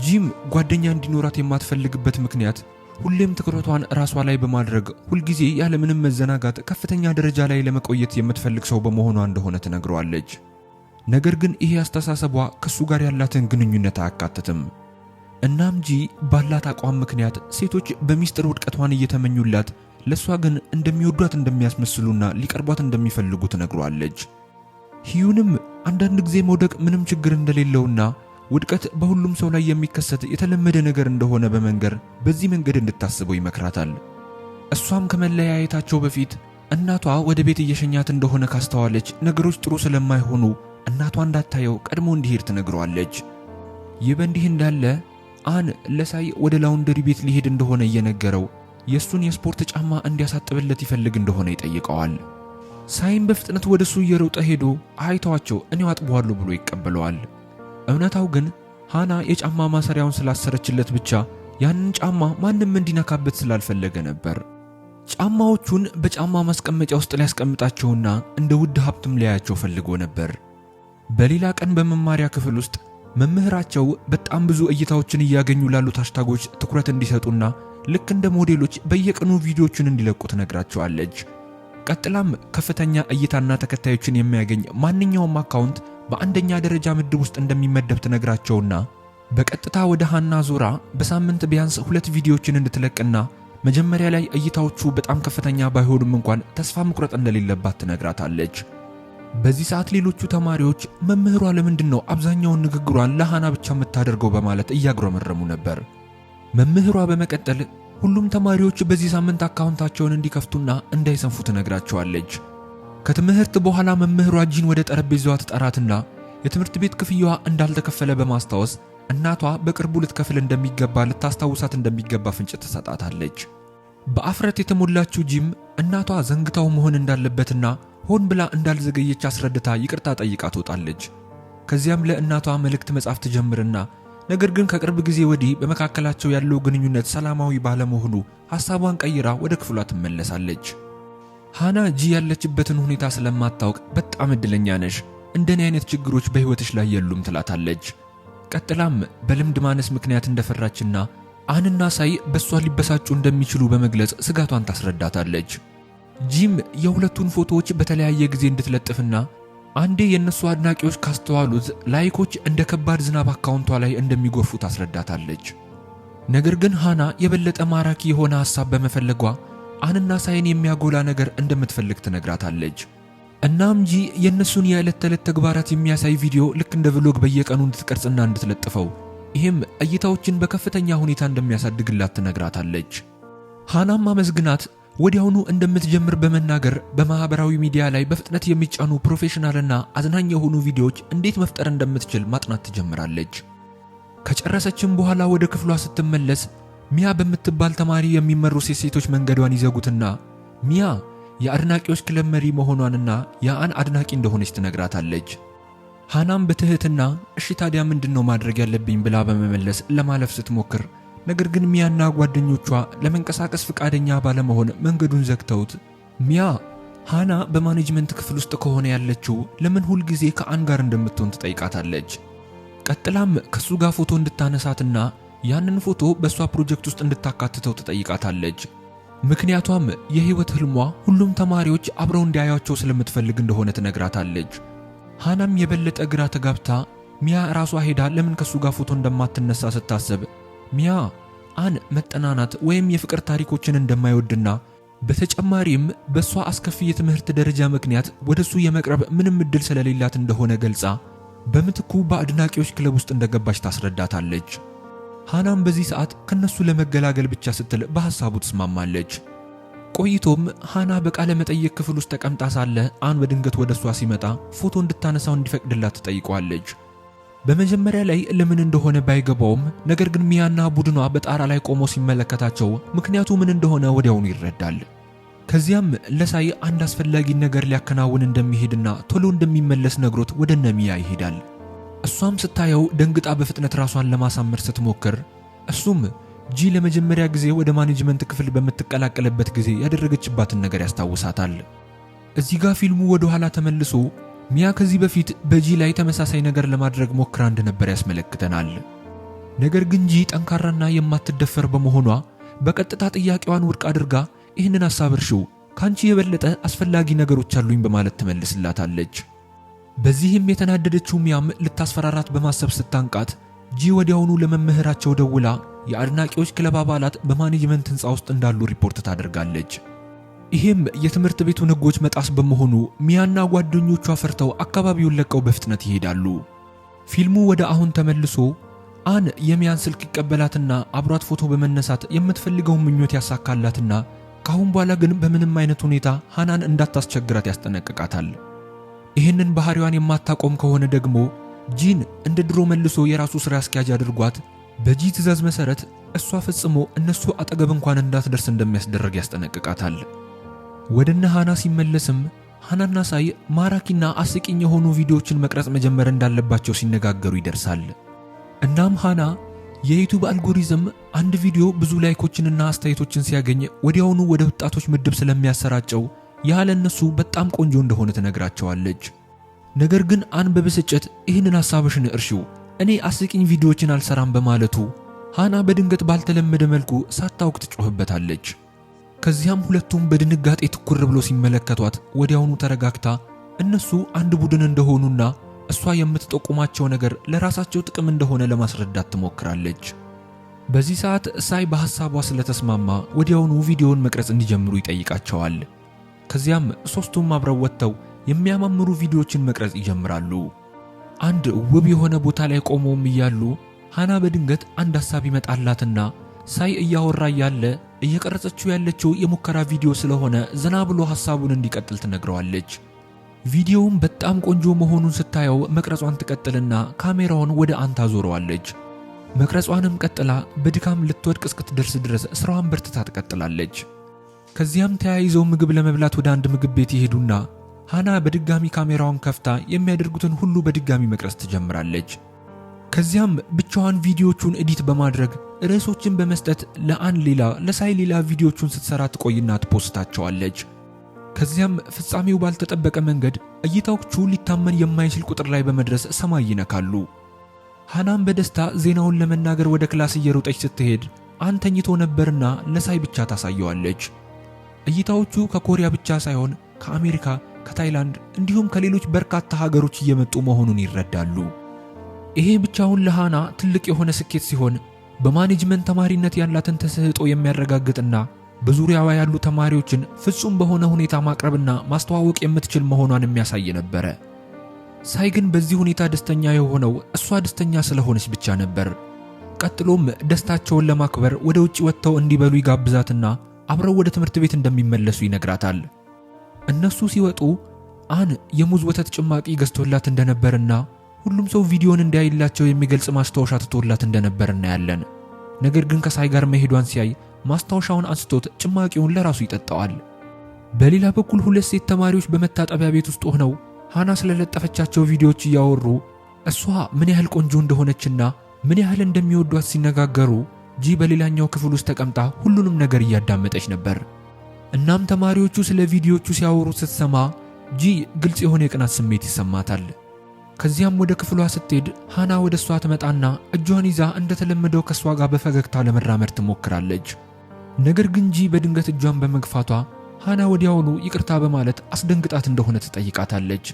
ጂም ጓደኛ እንዲኖራት የማትፈልግበት ምክንያት ሁሌም ትኩረቷን ራሷ ላይ በማድረግ ሁልጊዜ ያለምንም መዘናጋት ከፍተኛ ደረጃ ላይ ለመቆየት የምትፈልግ ሰው በመሆኗ እንደሆነ ትነግረዋለች። ነገር ግን ይሄ አስተሳሰቧ ከሱ ጋር ያላትን ግንኙነት አያካትትም። እናም ጂ ባላት አቋም ምክንያት ሴቶች በሚስጥር ውድቀቷን እየተመኙላት ለሷ ግን እንደሚወዷት እንደሚያስመስሉና ሊቀርቧት እንደሚፈልጉ ትነግረዋለች። ሂዩንም አንዳንድ ጊዜ መውደቅ ምንም ችግር እንደሌለውና ውድቀት በሁሉም ሰው ላይ የሚከሰት የተለመደ ነገር እንደሆነ በመንገር በዚህ መንገድ እንድታስበው ይመክራታል። እሷም ከመለያየታቸው በፊት እናቷ ወደ ቤት እየሸኛት እንደሆነ ካስተዋለች ነገሮች ጥሩ ስለማይሆኑ እናቷ እንዳታየው ቀድሞ እንዲሄድ ትነግረዋለች። ይህ በእንዲህ እንዳለ አን ለሳይ ወደ ላውንደሪ ቤት ሊሄድ እንደሆነ እየነገረው የሱን የስፖርት ጫማ እንዲያሳጥብለት ይፈልግ እንደሆነ ይጠይቀዋል። ሳይም በፍጥነት ወደሱ እየሮጠ ሄዶ አይተዋቸው እኔው አጥበዋለሁ ብሎ ይቀበለዋል። እውነታው ግን ሃና የጫማ ማሰሪያውን ስላሰረችለት ብቻ ያንን ጫማ ማንም እንዲነካበት ስላልፈለገ ነበር። ጫማዎቹን በጫማ ማስቀመጫ ውስጥ ሊያስቀምጣቸውና እንደ ውድ ሀብትም ሊያያቸው ፈልጎ ነበር። በሌላ ቀን በመማሪያ ክፍል ውስጥ መምህራቸው በጣም ብዙ እይታዎችን እያገኙ ላሉት ሃሽታጎች ትኩረት እንዲሰጡና ልክ እንደ ሞዴሎች በየቀኑ ቪዲዮዎችን እንዲለቁ ትነግራቸዋለች። ቀጥላም ከፍተኛ እይታና ተከታዮችን የሚያገኝ ማንኛውም አካውንት በአንደኛ ደረጃ ምድብ ውስጥ እንደሚመደብ ትነግራቸውና በቀጥታ ወደ ሃና ዞራ በሳምንት ቢያንስ 2 ቪዲዮዎችን እንድትለቅና መጀመሪያ ላይ እይታዎቹ በጣም ከፍተኛ ባይሆኑም እንኳን ተስፋ መቁረጥ እንደሌለባት ትነግራታለች። በዚህ ሰዓት ሌሎቹ ተማሪዎች መምህሯ ለምንድነው አብዛኛውን ንግግሯን ለሃና ብቻ የምታደርገው በማለት እያጉረመረሙ ነበር። መምህሯ በመቀጠል ሁሉም ተማሪዎች በዚህ ሳምንት አካውንታቸውን እንዲከፍቱና እንዳይሰንፉ ትነግራቸዋለች። ከትምህርት በኋላ መምህሯ ጂን ወደ ጠረጴዛዋ ትጠራትና የትምህርት ቤት ክፍያዋ እንዳልተከፈለ በማስታወስ እናቷ በቅርቡ ልትከፍል እንደሚገባ ልታስታውሳት እንደሚገባ ፍንጭ ትሰጣታለች። በአፍረት የተሞላችው ጂም እናቷ ዘንግታው መሆን እንዳለበትና ሆን ብላ እንዳልዘገየች አስረድታ ይቅርታ ጠይቃ ትወጣለች። ከዚያም ለእናቷ መልእክት መጻፍ ትጀምርና ነገር ግን ከቅርብ ጊዜ ወዲህ በመካከላቸው ያለው ግንኙነት ሰላማዊ ባለመሆኑ ሐሳቧን ቀይራ ወደ ክፍሏ ትመለሳለች። ሃና ጂ ያለችበትን ሁኔታ ስለማታውቅ በጣም እድለኛ ነሽ፣ እንደኔ አይነት ችግሮች በህይወትሽ ላይ የሉም ትላታለች። ቀጥላም በልምድ ማነስ ምክንያት እንደፈራችና አንና ሳይ በሷ ሊበሳጩ እንደሚችሉ በመግለጽ ስጋቷን ታስረዳታለች። ጂም የሁለቱን ፎቶዎች በተለያየ ጊዜ እንድትለጥፍና አንዴ የነሱ አድናቂዎች ካስተዋሉት ላይኮች እንደ ከባድ ዝናብ አካውንቷ ላይ እንደሚጎርፉ ታስረዳታለች። ነገር ግን ሃና የበለጠ ማራኪ የሆነ ሐሳብ በመፈለጓ አንና ሳይን የሚያጎላ ነገር እንደምትፈልግ ትነግራታለች። እናም ጂ የነሱን የዕለት ተዕለት ተግባራት የሚያሳይ ቪዲዮ ልክ እንደ ቭሎግ በየቀኑ እንድትቀርጽና እንድትለጥፈው ይህም እይታዎችን በከፍተኛ ሁኔታ እንደሚያሳድግላት ትነግራታለች። ሃናም አመስግናት ወዲያውኑ እንደምትጀምር በመናገር በማህበራዊ ሚዲያ ላይ በፍጥነት የሚጫኑ ፕሮፌሽናልና አዝናኝ የሆኑ ቪዲዮዎች እንዴት መፍጠር እንደምትችል ማጥናት ትጀምራለች። ከጨረሰችም በኋላ ወደ ክፍሏ ስትመለስ ሚያ በምትባል ተማሪ የሚመሩ ሴቶች መንገዷን ይዘጉትና ሚያ የአድናቂዎች ክለብ መሪ መሆኗንና የአን አድናቂ እንደሆነች ትነግራታለች። ሃናም በትህትና እሺ ታዲያ ምንድነው ማድረግ ያለብኝ ብላ በመመለስ ለማለፍ ስትሞክር፣ ነገር ግን ሚያና ጓደኞቿ ለመንቀሳቀስ ፍቃደኛ ባለመሆን መንገዱን ዘግተውት ሚያ ሃና በማኔጅመንት ክፍል ውስጥ ከሆነ ያለችው ለምን ሁል ጊዜ ከአን ጋር እንደምትሆን ትጠይቃታለች። ቀጥላም ከሱ ጋር ፎቶ እንድታነሳትና ያንን ፎቶ በሷ ፕሮጀክት ውስጥ እንድታካትተው ትጠይቃታለች። ምክንያቷም የህይወት ህልሟ ሁሉም ተማሪዎች አብረው እንዲያዩአቸው ስለምትፈልግ እንደሆነ ትነግራታለች። ሃናም የበለጠ ግራ ተጋብታ ሚያ ራሷ ሄዳ ለምን ከሱ ጋር ፎቶ እንደማትነሳ ስታስብ ሚያ አን መጠናናት ወይም የፍቅር ታሪኮችን እንደማይወድና በተጨማሪም በሷ አስከፊ የትምህርት ደረጃ ምክንያት ወደሱ የመቅረብ ምንም እድል ስለሌላት እንደሆነ ገልጻ በምትኩ በአድናቂዎች ክለብ ውስጥ እንደገባች ታስረዳታለች። ሃናም በዚህ ሰዓት ከነሱ ለመገላገል ብቻ ስትል በሐሳቡ ትስማማለች። ቆይቶም ሃና በቃለ መጠይቅ ክፍል ውስጥ ተቀምጣ ሳለ አን በድንገት ወደሷ ሲመጣ ፎቶ እንድታነሳው እንዲፈቅድላት ትጠይቀዋለች። በመጀመሪያ ላይ ለምን እንደሆነ ባይገባውም ነገር ግን ሚያና ቡድኗ በጣራ ላይ ቆመው ሲመለከታቸው ምክንያቱ ምን እንደሆነ ወዲያውኑ ይረዳል። ከዚያም ለሳይ አንድ አስፈላጊ ነገር ሊያከናውን እንደሚሄድና ቶሎ እንደሚመለስ ነግሮት ወደ ነሚያ ይሄዳል። እሷም ስታየው ደንግጣ በፍጥነት ራሷን ለማሳመር ስትሞክር እሱም ጂ ለመጀመሪያ ጊዜ ወደ ማኔጅመንት ክፍል በምትቀላቀልበት ጊዜ ያደረገችባትን ነገር ያስታውሳታል። እዚህ ጋር ፊልሙ ወደ ኋላ ተመልሶ ሚያ ከዚህ በፊት በጂ ላይ ተመሳሳይ ነገር ለማድረግ ሞክራ እንደነበር ያስመለክተናል። ነገር ግን ጂ ጠንካራና የማትደፈር በመሆኗ በቀጥታ ጥያቄዋን ውድቅ አድርጋ ይህንን ሐሳብ እርሺው፣ ካንቺ የበለጠ አስፈላጊ ነገሮች አሉኝ በማለት ትመልስላታለች። በዚህም የተናደደችው ሚያም ልታስፈራራት በማሰብ ስታንቃት ጂ ወዲያውኑ ለመምህራቸው ደውላ የአድናቂዎች ክለብ አባላት በማኔጅመንት ህንፃ ውስጥ እንዳሉ ሪፖርት ታደርጋለች። ይሄም የትምህርት ቤቱን ህጎች መጣስ በመሆኑ ሚያና ጓደኞቿ ፈርተው አካባቢውን ለቀው በፍጥነት ይሄዳሉ። ፊልሙ ወደ አሁን ተመልሶ አን የሚያን ስልክ ይቀበላትና አብሯት ፎቶ በመነሳት የምትፈልገውን ምኞት ያሳካላትና ካሁን በኋላ ግን በምንም አይነት ሁኔታ ሃናን እንዳታስቸግራት ያስጠነቅቃታል። ይህንን ባህሪዋን የማታቆም ከሆነ ደግሞ ጂን እንደ ድሮ መልሶ የራሱ ስራ አስኪያጅ አድርጓት በጂ ትዕዛዝ መሰረት እሷ ፈጽሞ እነሱ አጠገብ እንኳን እንዳትደርስ እንደሚያስደርግ ያስጠነቅቃታል። ወደነ ሃና ሲመለስም ሃናና ሳይ ማራኪና አስቂኝ የሆኑ ቪዲዮዎችን መቅረጽ መጀመር እንዳለባቸው ሲነጋገሩ ይደርሳል። እናም ሃና የዩቲዩብ አልጎሪዝም አንድ ቪዲዮ ብዙ ላይኮችንና አስተያየቶችን ሲያገኝ ወዲያውኑ ወደ ወጣቶች ምድብ ስለሚያሰራጨው ያለ እነሱ በጣም ቆንጆ እንደሆነ ትነግራቸዋለች። ነገር ግን አን በብስጭት ይህንን ሐሳብሽን እርሺው፣ እኔ አስቂኝ ቪዲዮዎችን አልሰራም በማለቱ ሃና በድንገት ባልተለመደ መልኩ ሳታውቅ ትጮህበታለች። ከዚያም ሁለቱም በድንጋጤ ትኩር ብሎ ሲመለከቷት ወዲያውኑ ተረጋግታ እነሱ አንድ ቡድን እንደሆኑና እሷ የምትጠቁማቸው ነገር ለራሳቸው ጥቅም እንደሆነ ለማስረዳት ትሞክራለች። በዚህ ሰዓት ሳይ በሐሳቧ ስለተስማማ ወዲያውኑ ቪዲዮውን መቅረጽ እንዲጀምሩ ይጠይቃቸዋል። ከዚያም ሶስቱም አብረው ወጥተው የሚያማምሩ ቪዲዮዎችን መቅረጽ ይጀምራሉ። አንድ ውብ የሆነ ቦታ ላይ ቆመውም እያሉ ሃና በድንገት አንድ ሐሳብ ይመጣላትና ሳይ እያወራ ያለ እየቀረጸችው ያለችው የሙከራ ቪዲዮ ስለሆነ ዘና ብሎ ሐሳቡን እንዲቀጥል ትነግረዋለች። ቪዲዮውም በጣም ቆንጆ መሆኑን ስታየው መቅረጿን ትቀጥልና ካሜራውን ወደ አንታ ዞረዋለች። መቅረጿንም ቀጥላ በድካም ልትወድቅ እስክትደርስ ድረስ ስራዋን በርትታ ትቀጥላለች። ከዚያም ተያይዘው ምግብ ለመብላት ወደ አንድ ምግብ ቤት ይሄዱና ሃና በድጋሚ ካሜራውን ከፍታ የሚያደርጉትን ሁሉ በድጋሚ መቅረጽ ትጀምራለች። ከዚያም ብቻዋን ቪዲዮቹን ኤዲት በማድረግ ርዕሶችን በመስጠት ለአን ሌላ ለሳይ ሌላ ቪዲዮቹን ስትሰራ ትቆይና ትፖስታቸዋለች። ከዚያም ፍጻሜው ባልተጠበቀ መንገድ እይታዎቹ ሊታመን የማይችል ቁጥር ላይ በመድረስ ሰማይ ይነካሉ። ሃናም በደስታ ዜናውን ለመናገር ወደ ክላስ እየሮጠች ስትሄድ አን ተኝቶ ነበርና ለሳይ ብቻ ታሳየዋለች። እይታዎቹ ከኮሪያ ብቻ ሳይሆን ከአሜሪካ፣ ከታይላንድ እንዲሁም ከሌሎች በርካታ ሀገሮች እየመጡ መሆኑን ይረዳሉ። ይሄ ብቻውን ለሃና ትልቅ የሆነ ስኬት ሲሆን በማኔጅመንት ተማሪነት ያላትን ተሰጥኦ የሚያረጋግጥና በዙሪያዋ ያሉ ተማሪዎችን ፍጹም በሆነ ሁኔታ ማቅረብና ማስተዋወቅ የምትችል መሆኗን የሚያሳይ ነበር። ሳይ ግን በዚህ ሁኔታ ደስተኛ የሆነው እሷ ደስተኛ ስለሆነች ብቻ ነበር። ቀጥሎም ደስታቸውን ለማክበር ወደ ውጪ ወጥተው እንዲበሉ ይጋብዛትና አብረው ወደ ትምህርት ቤት እንደሚመለሱ ይነግራታል። እነሱ ሲወጡ አን የሙዝ ወተት ጭማቂ ገዝቶላት እንደነበርና ሁሉም ሰው ቪዲዮን እንዲያይላቸው የሚገልጽ ማስታወሻ ትቶላት እንደነበር እናያለን። ነገር ግን ከሳይ ጋር መሄዷን ሲያይ ማስታወሻውን አንስቶት ጭማቂውን ለራሱ ይጠጣዋል። በሌላ በኩል ሁለት ሴት ተማሪዎች በመታጠቢያ ቤት ውስጥ ሆነው ሃና ስለለጠፈቻቸው ቪዲዮዎች እያወሩ እሷ ምን ያህል ቆንጆ እንደሆነችና ምን ያህል እንደሚወዷት ሲነጋገሩ ጂ በሌላኛው ክፍል ውስጥ ተቀምጣ ሁሉንም ነገር እያዳመጠች ነበር። እናም ተማሪዎቹ ስለ ቪዲዮዎቹ ሲያወሩ ስትሰማ ጂ ግልጽ የሆነ የቅናት ስሜት ይሰማታል። ከዚያም ወደ ክፍሏ ስትሄድ ሃና ወደ እሷ ትመጣና እጇን ይዛ እንደተለመደው ከሷ ጋር በፈገግታ ለመራመድ ትሞክራለች። ነገር ግን ጂ በድንገት እጇን በመግፋቷ ሃና ወዲያውኑ ይቅርታ በማለት አስደንግጣት እንደሆነ ትጠይቃታለች።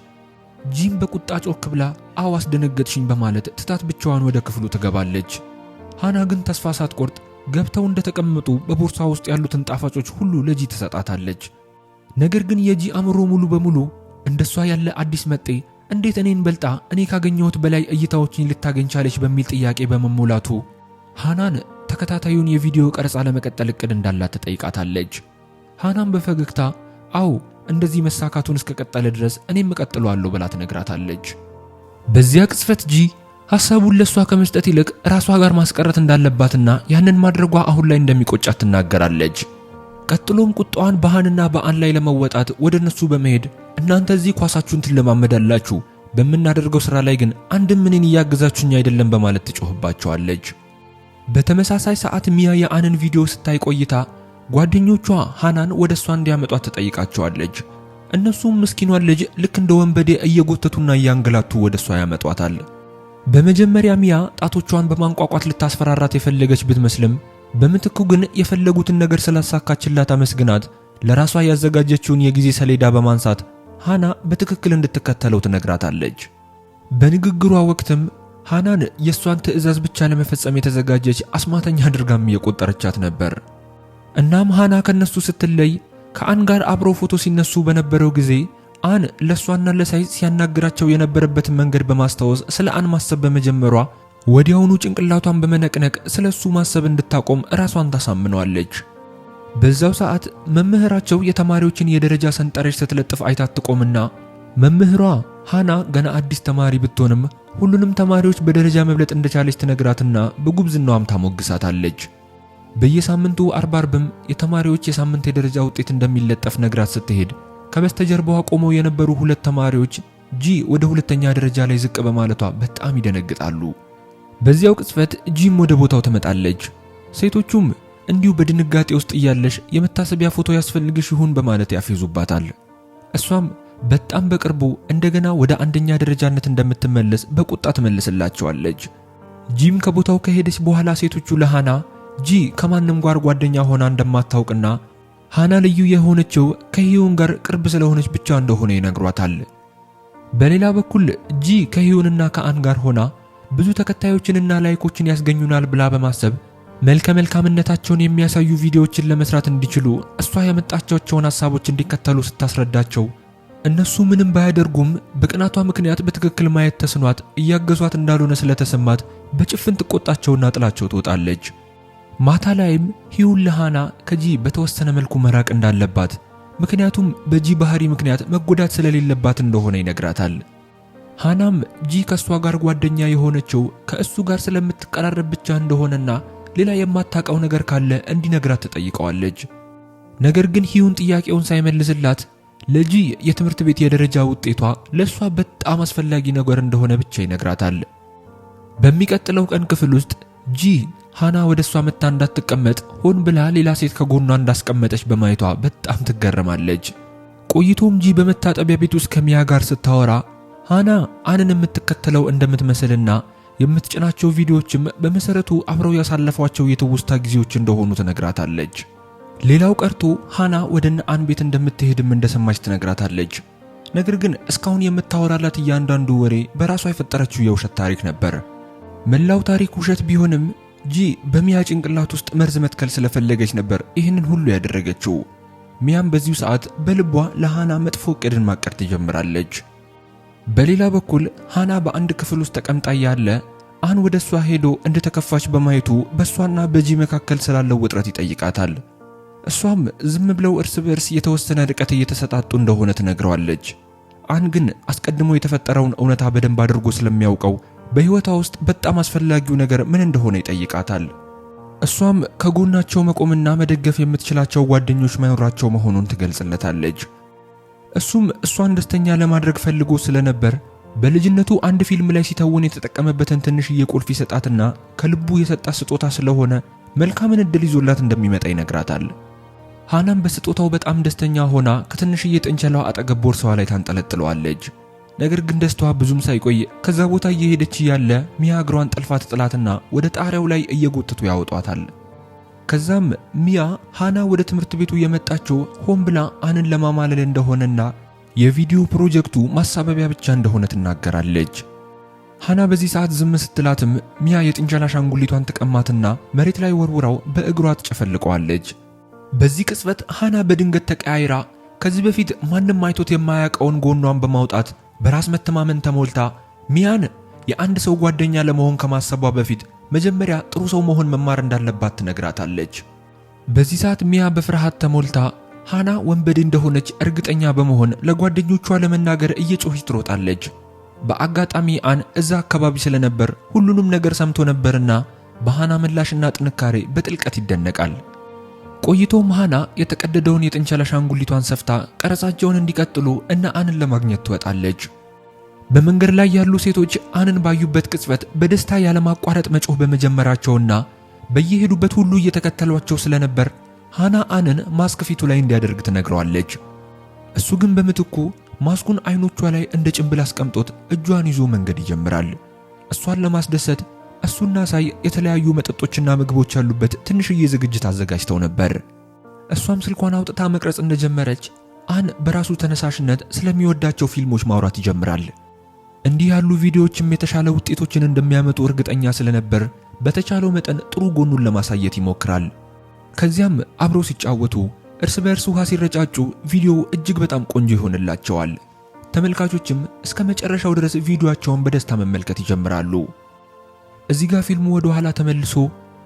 ጂም በቁጣ ጮክ ብላ አዎ አስደነገጥሽኝ በማለት ትታት ብቻዋን ወደ ክፍሉ ትገባለች። ሃና ግን ተስፋ ሳትቆርጥ ገብተው እንደተቀመጡ በቦርሳ ውስጥ ያሉትን ጣፋጮች ሁሉ ለጂ ትሰጣታለች። ነገር ግን የጂ አእምሮ ሙሉ በሙሉ እንደሷ ያለ አዲስ መጤ እንዴት እኔን በልጣ እኔ ካገኘሁት በላይ እይታዎችን ልታገኝ ቻለች በሚል ጥያቄ በመሞላቱ ሃናን ተከታታዩን የቪዲዮ ቀረጻ ለመቀጠል እቅድ እንዳላት ትጠይቃታለች። ሃናም በፈገግታ አው እንደዚህ መሳካቱን እስከቀጠለ ድረስ እኔም እቀጥለዋለሁ ብላ ትነግራታለች። በዚያ ቅጽበት ጂ ሐሳቡን ለሷ ከመስጠት ይልቅ ራሷ ጋር ማስቀረት እንዳለባትና ያንን ማድረጓ አሁን ላይ እንደሚቆጫት ትናገራለች። ቀጥሎም ቁጣዋን በሃንና በአን ላይ ለመወጣት ወደ እነሱ በመሄድ እናንተ እዚህ ኳሳችሁን ትለማመዳላችሁ፣ በምናደርገው ሥራ ላይ ግን አንድም እኔን እያገዛችሁኝ አይደለም በማለት ትጮህባቸዋለች። በተመሳሳይ ሰዓት ሚያ የአንን ቪዲዮ ስታይ ቆይታ ጓደኞቿ ሃናን ወደ እሷ እንዲያመጧት ትጠይቃቸዋለች። እነሱም ምስኪኗን ልጅ ልክ እንደ ወንበዴ እየጎተቱና እያንገላቱ ወደ እሷ ያመጧታል። በመጀመሪያ ሚያ ጣቶቿን በማንቋቋት ልታስፈራራት የፈለገች ብትመስልም በምትኩ ግን የፈለጉትን ነገር ስላሳካችላት አመስግናት ለራሷ ያዘጋጀችውን የጊዜ ሰሌዳ በማንሳት ሃና በትክክል እንድትከተለው ትነግራታለች። በንግግሯ ወቅትም ሃናን የሷን ትዕዛዝ ብቻ ለመፈጸም የተዘጋጀች አስማተኛ አድርጋም እየቆጠረቻት ነበር። እናም ሃና ከነሱ ስትለይ ከአን ጋር አብረው ፎቶ ሲነሱ በነበረው ጊዜ አን ለሷና ለሳይ ሲያናግራቸው የነበረበትን መንገድ በማስታወስ ስለ አን ማሰብ በመጀመሯ ወዲያውኑ ጭንቅላቷን በመነቅነቅ ስለሱ ማሰብ እንድታቆም ራሷን ታሳምነዋለች። በዛው ሰዓት መምህራቸው የተማሪዎችን የደረጃ ሰንጠረዥ ስትለጥፍ አይታት ትቆምና መምህሯ ሃና ገና አዲስ ተማሪ ብትሆንም ሁሉንም ተማሪዎች በደረጃ መብለጥ እንደቻለች ትነግራትና በጉብዝናዋም ታሞግሳታለች። በየሳምንቱ አርባርብም የተማሪዎች የሳምንት የደረጃ ውጤት እንደሚለጠፍ ነግራት ስትሄድ ከበስተጀርባዋ ቆመው የነበሩ ሁለት ተማሪዎች ጂ ወደ ሁለተኛ ደረጃ ላይ ዝቅ በማለቷ በጣም ይደነግጣሉ። በዚያው ቅጽበት ጂም ወደ ቦታው ትመጣለች። ሴቶቹም እንዲሁ በድንጋጤ ውስጥ እያለሽ የመታሰቢያ ፎቶ ያስፈልግሽ ይሁን በማለት ያፌዙባታል። እሷም በጣም በቅርቡ እንደገና ወደ አንደኛ ደረጃነት እንደምትመለስ በቁጣ ትመልስላቸዋለች። ጂም ከቦታው ከሄደች በኋላ ሴቶቹ ለሃና ጂ ከማንም ጋር ጓደኛ ሆና እንደማታውቅና ሃና ልዩ የሆነችው ከሂዩን ጋር ቅርብ ስለሆነች ብቻ እንደሆነ ይነግሯታል። በሌላ በኩል ጂ ከሂዩንና ከአን ጋር ሆና ብዙ ተከታዮችንና ላይኮችን ያስገኙናል ብላ በማሰብ መልካምነታቸውን የሚያሳዩ ቪዲዮዎችን ለመስራት እንዲችሉ እሷ ያመጣቻቸውን ሐሳቦች እንዲከተሉ ስታስረዳቸው እነሱ ምንም ባያደርጉም በቅናቷ ምክንያት በትክክል ማየት ተስኗት እያገዟት እንዳልሆነ ስለተሰማት በጭፍን ትቆጣቸውና ጥላቸው ትወጣለች። ማታ ላይም ሂዩን ለሃና ከጂ በተወሰነ መልኩ መራቅ እንዳለባት ምክንያቱም በጂ ባህሪ ምክንያት መጎዳት ስለሌለባት እንደሆነ ይነግራታል። ሃናም ጂ ከሷ ጋር ጓደኛ የሆነችው ከእሱ ጋር ስለምትቀራረብ ብቻ እንደሆነና ሌላ የማታውቀው ነገር ካለ እንዲነግራት ትጠይቀዋለች። ነገር ግን ሂዩን ጥያቄውን ሳይመልስላት ለጂ የትምህርት ቤት የደረጃ ውጤቷ ለሷ በጣም አስፈላጊ ነገር እንደሆነ ብቻ ይነግራታል። በሚቀጥለው ቀን ክፍል ውስጥ ጂ ሃና ወደሷ መጣ እንዳትቀመጥ ሆን ብላ ሌላ ሴት ከጎኗ እንዳስቀመጠች በማየቷ በጣም ትገረማለች። ቆይቶም ጂ በመታጠቢያ ቤት ውስጥ ከሚያ ጋር ስታወራ ሃና አንን የምትከተለው እንደምትመስልና የምትጭናቸው ቪዲዮዎችም በመሰረቱ አብረው ያሳለፏቸው የትውስታ ጊዜዎች እንደሆኑ ትነግራታለች። ሌላው ቀርቶ ሃና ወደነ አን ቤት እንደምትሄድም እንደሰማች ትነግራታለች። ነገር ግን እስካሁን የምታወራላት እያንዳንዱ ወሬ በራሷ የፈጠረችው የውሸት ታሪክ ነበር። መላው ታሪክ ውሸት ቢሆንም ጂ በሚያ ጭንቅላት ውስጥ መርዝ መትከል ስለፈለገች ነበር ይህንን ሁሉ ያደረገችው። ሚያም በዚሁ ሰዓት በልቧ ለሃና መጥፎ ዕቅድን ማቀድ ትጀምራለች። በሌላ በኩል ሃና በአንድ ክፍል ውስጥ ተቀምጣ ያለ አን ወደ እሷ ሄዶ እንደተከፋች በማየቱ በእሷና በጂ መካከል ስላለው ውጥረት ይጠይቃታል። እሷም ዝም ብለው እርስ በርስ የተወሰነ ርቀት እየተሰጣጡ እንደሆነ ትነግረዋለች። አን ግን አስቀድሞ የተፈጠረውን እውነታ በደንብ አድርጎ ስለሚያውቀው በህይወቷ ውስጥ በጣም አስፈላጊው ነገር ምን እንደሆነ ይጠይቃታል። እሷም ከጎናቸው መቆምና መደገፍ የምትችላቸው ጓደኞች መኖራቸው መሆኑን ትገልጽለታለች። እሱም እሷን ደስተኛ ለማድረግ ፈልጎ ስለነበር በልጅነቱ አንድ ፊልም ላይ ሲተውን የተጠቀመበትን ትንሽዬ ቁልፍ ይሰጣትና ከልቡ የሰጣት ስጦታ ስለሆነ መልካምን እድል ይዞላት እንደሚመጣ ይነግራታል። ሃናም በስጦታው በጣም ደስተኛ ሆና ከትንሽዬ ጥንቸላዋ አጠገብ ቦርሳዋ ላይ ታንጠለጥለዋለች። ነገር ግን ደስታዋ ብዙም ሳይቆይ ከዛ ቦታ እየሄደች ያለ ሚያ እግሯን ጠልፋ ትጥላትና ወደ ጣሪያው ላይ እየጎተቱ ያወጧታል። ከዛም ሚያ ሃና ወደ ትምህርት ቤቱ የመጣችው ሆን ብላ አንን ለማማለል እንደሆነና የቪዲዮ ፕሮጀክቱ ማሳበቢያ ብቻ እንደሆነ ትናገራለች። ሃና በዚህ ሰዓት ዝም ስትላትም ሚያ የጥንቸል አሻንጉሊቷን ትቀማትና መሬት ላይ ወርውራው በእግሯ ትጨፈልቀዋለች። በዚህ ቅጽበት ሃና በድንገት ተቀያይራ ከዚህ በፊት ማንም አይቶት የማያውቀውን ጎኗን በማውጣት በራስ መተማመን ተሞልታ ሚያን የአንድ ሰው ጓደኛ ለመሆን ከማሰቧ በፊት መጀመሪያ ጥሩ ሰው መሆን መማር እንዳለባት ትነግራታለች። በዚህ ሰዓት ሚያ በፍርሃት ተሞልታ ሃና ወንበዴ እንደሆነች እርግጠኛ በመሆን ለጓደኞቿ ለመናገር እየጮኸች ትሮጣለች። በአጋጣሚ አን እዛ አካባቢ ስለነበር ሁሉንም ነገር ሰምቶ ነበርና በሃና ምላሽና ጥንካሬ በጥልቀት ይደነቃል። ቆይቶም ሃና የተቀደደውን የጥንቸል አሻንጉሊቷን ሰፍታ ቀረጻቸውን እንዲቀጥሉ እና አንን ለማግኘት ትወጣለች። በመንገድ ላይ ያሉ ሴቶች አንን ባዩበት ቅጽበት በደስታ ያለማቋረጥ መጮህ በመጀመራቸውና በየሄዱበት ሁሉ እየተከተሏቸው ስለነበር ሃና አንን ማስክ ፊቱ ላይ እንዲያደርግ ትነግረዋለች። እሱ ግን በምትኩ ማስኩን አይኖቿ ላይ እንደ ጭንብል አስቀምጦት እጇን ይዞ መንገድ ይጀምራል። እሷን ለማስደሰት እሱና ሳይ የተለያዩ መጠጦችና ምግቦች ያሉበት ትንሽዬ ዝግጅት አዘጋጅተው ነበር። እሷም ስልኳን አውጥታ መቅረጽ እንደጀመረች አን በራሱ ተነሳሽነት ስለሚወዳቸው ፊልሞች ማውራት ይጀምራል። እንዲህ ያሉ ቪዲዮዎችም የተሻለ ውጤቶችን እንደሚያመጡ እርግጠኛ ስለነበር በተቻለው መጠን ጥሩ ጎኑን ለማሳየት ይሞክራል። ከዚያም አብረው ሲጫወቱ እርስ በእርስ ውሃ ሲረጫጩ ቪዲዮው እጅግ በጣም ቆንጆ ይሆንላቸዋል። ተመልካቾችም እስከ መጨረሻው ድረስ ቪዲዮአቸውን በደስታ መመልከት ይጀምራሉ። እዚህ ጋር ፊልሙ ወደ ኋላ ተመልሶ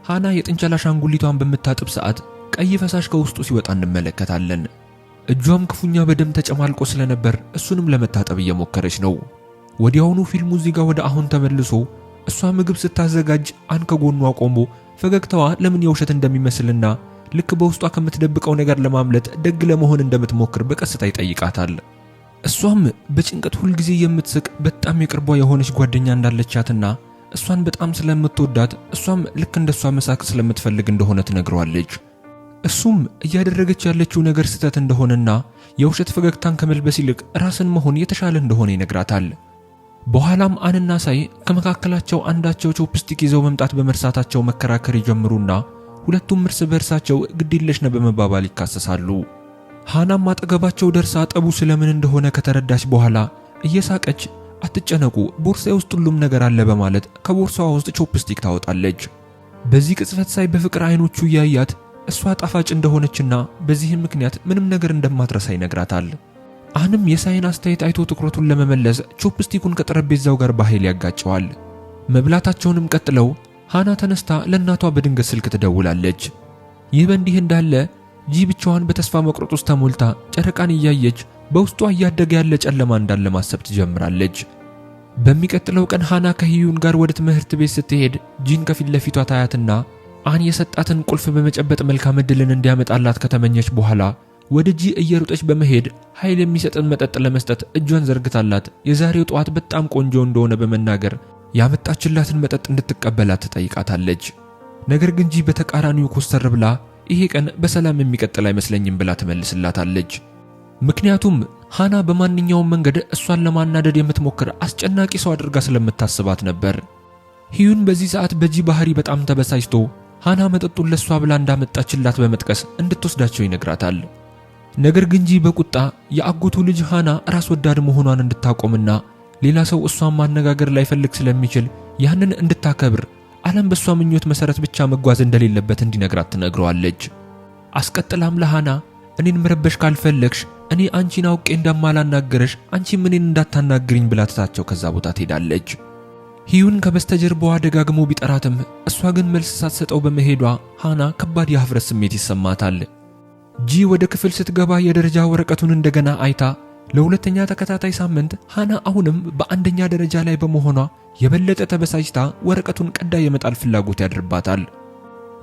ሃና የጥንቸል አሻንጉሊቷን በምታጥብ ሰዓት ቀይ ፈሳሽ ከውስጡ ሲወጣ እንመለከታለን። እጇም ክፉኛ በደም ተጨማልቆ ስለነበር እሱንም ለመታጠብ እየሞከረች ነው። ወዲያውኑ ፊልሙ እዚህ ጋር ወደ አሁን ተመልሶ እሷ ምግብ ስታዘጋጅ አን ከጎኗ ቆሞ ፈገግታዋ ለምን የውሸት እንደሚመስልና ልክ በውስጧ ከምትደብቀው ነገር ለማምለጥ ደግ ለመሆን እንደምትሞክር በቀስታ ይጠይቃታል። እሷም በጭንቀት ሁል ጊዜ የምትስቅ በጣም የቅርቧ የሆነች ጓደኛ እንዳለቻትና እሷን በጣም ስለምትወዳት እሷም ልክ እንደሷ መሳቅ ስለምትፈልግ እንደሆነ ትነግረዋለች። እሱም እያደረገች ያለችው ነገር ስህተት እንደሆነና የውሸት ፈገግታን ከመልበስ ይልቅ ራስን መሆን የተሻለ እንደሆነ ይነግራታል። በኋላም አንና ሳይ ከመካከላቸው አንዳቸው ቾፕስቲክ ይዘው መምጣት በመርሳታቸው መከራከር ይጀምሩና ሁለቱም እርስ በርሳቸው ግዴለሽ ነው በመባባል ይካሰሳሉ። ሃናም አጠገባቸው ደርሳ ጠቡ ስለምን እንደሆነ ከተረዳች በኋላ እየሳቀች አትጨነቁ ቦርሳዬ ውስጥ ሁሉም ነገር አለ በማለት ከቦርሳዋ ውስጥ ቾፕስቲክ ታወጣለች። በዚህ ቅጽበት ሳይ በፍቅር አይኖቹ ያያት እሷ ጣፋጭ እንደሆነችና በዚህም ምክንያት ምንም ነገር እንደማትረሳ ይነግራታል። አንም የሳይን አስተያየት አይቶ ትኩረቱን ለመመለስ ቾፕስቲኩን ከጠረጴዛው ጋር በኃይል ያጋጨዋል። መብላታቸውንም ቀጥለው ሃና ተነስታ ለእናቷ በድንገት ስልክ ትደውላለች። ይህ በእንዲህ እንዳለ ጂ ብቻዋን በተስፋ መቁረጥ ውስጥ ተሞልታ ጨረቃን እያየች በውስጧ እያደገ ያለ ጨለማ እንዳለ ማሰብ ትጀምራለች። በሚቀጥለው ቀን ሃና ከሂዩን ጋር ወደ ትምህርት ቤት ስትሄድ ጂን ከፊት ለፊቷ ታያትና አን የሰጣትን ቁልፍ በመጨበጥ መልካም ዕድልን እንዲያመጣላት ከተመኘች በኋላ ወደ ጂ እየሮጠች በመሄድ ኃይል የሚሰጥን መጠጥ ለመስጠት እጇን ዘርግታላት የዛሬው ጠዋት በጣም ቆንጆ እንደሆነ በመናገር ያመጣችላትን መጠጥ እንድትቀበላት ትጠይቃታለች። ነገር ግን ጂ በተቃራኒው ኮስተር ብላ ይሄ ቀን በሰላም የሚቀጥል አይመስለኝም ብላ ትመልስላታለች። ምክንያቱም ሃና በማንኛውም መንገድ እሷን ለማናደድ የምትሞክር አስጨናቂ ሰው አድርጋ ስለምታስባት ነበር። ሂዩን በዚህ ሰዓት በጂ ባህሪ በጣም ተበሳጭቶ ሃና መጠጡን ለሷ ብላ እንዳመጣችላት በመጥቀስ እንድትወስዳቸው ይነግራታል። ነገር ግን ጂ በቁጣ የአጎቱ ልጅ ሃና ራስ ወዳድ መሆኗን እንድታቆምና ሌላ ሰው እሷን ማነጋገር ላይፈልግ ስለሚችል ያንን እንድታከብር ዓለም በሷ ምኞት መሰረት ብቻ መጓዝ እንደሌለበት እንዲነግራት ትነግረዋለች። አስቀጥላም ለሃና እኔን መረበሽ ካልፈለግሽ እኔ አንቺን አውቄ እንደማላናገርሽ አንቺም እኔን እንዳታናግሪኝ ብላ ትታቸው ከዛ ቦታ ትሄዳለች። ሂዩን ከበስተጀርባዋ ደጋግሞ ቢጠራትም እሷ ግን መልስ ሳትሰጠው በመሄዷ ሃና ከባድ የሀፍረት ስሜት ይሰማታል። ጂ ወደ ክፍል ስትገባ የደረጃ ወረቀቱን እንደገና አይታ ለሁለተኛ ተከታታይ ሳምንት ሃና አሁንም በአንደኛ ደረጃ ላይ በመሆኗ የበለጠ ተበሳጭታ ወረቀቱን ቀዳ የመጣል ፍላጎት ያድርባታል።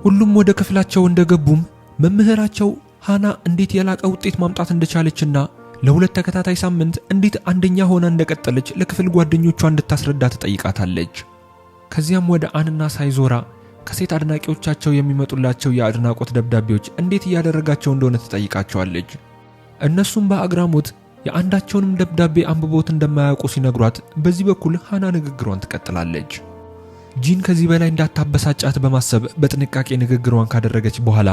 ሁሉም ወደ ክፍላቸው እንደገቡም መምህራቸው ሃና እንዴት የላቀ ውጤት ማምጣት እንደቻለችና ለሁለት ተከታታይ ሳምንት እንዴት አንደኛ ሆና እንደቀጠለች ለክፍል ጓደኞቿ እንድታስረዳ ትጠይቃታለች። ከዚያም ወደ አንና ሳይዞራ ከሴት አድናቂዎቻቸው የሚመጡላቸው የአድናቆት ደብዳቤዎች እንዴት እያደረጋቸው እንደሆነ ትጠይቃቸዋለች። እነሱም በአግራሞት የአንዳቸውንም ደብዳቤ አንብቦት እንደማያውቁ ሲነግሯት በዚህ በኩል ሃና ንግግሯን ትቀጥላለች። ጂን ከዚህ በላይ እንዳታበሳጫት በማሰብ በጥንቃቄ ንግግሯን ካደረገች በኋላ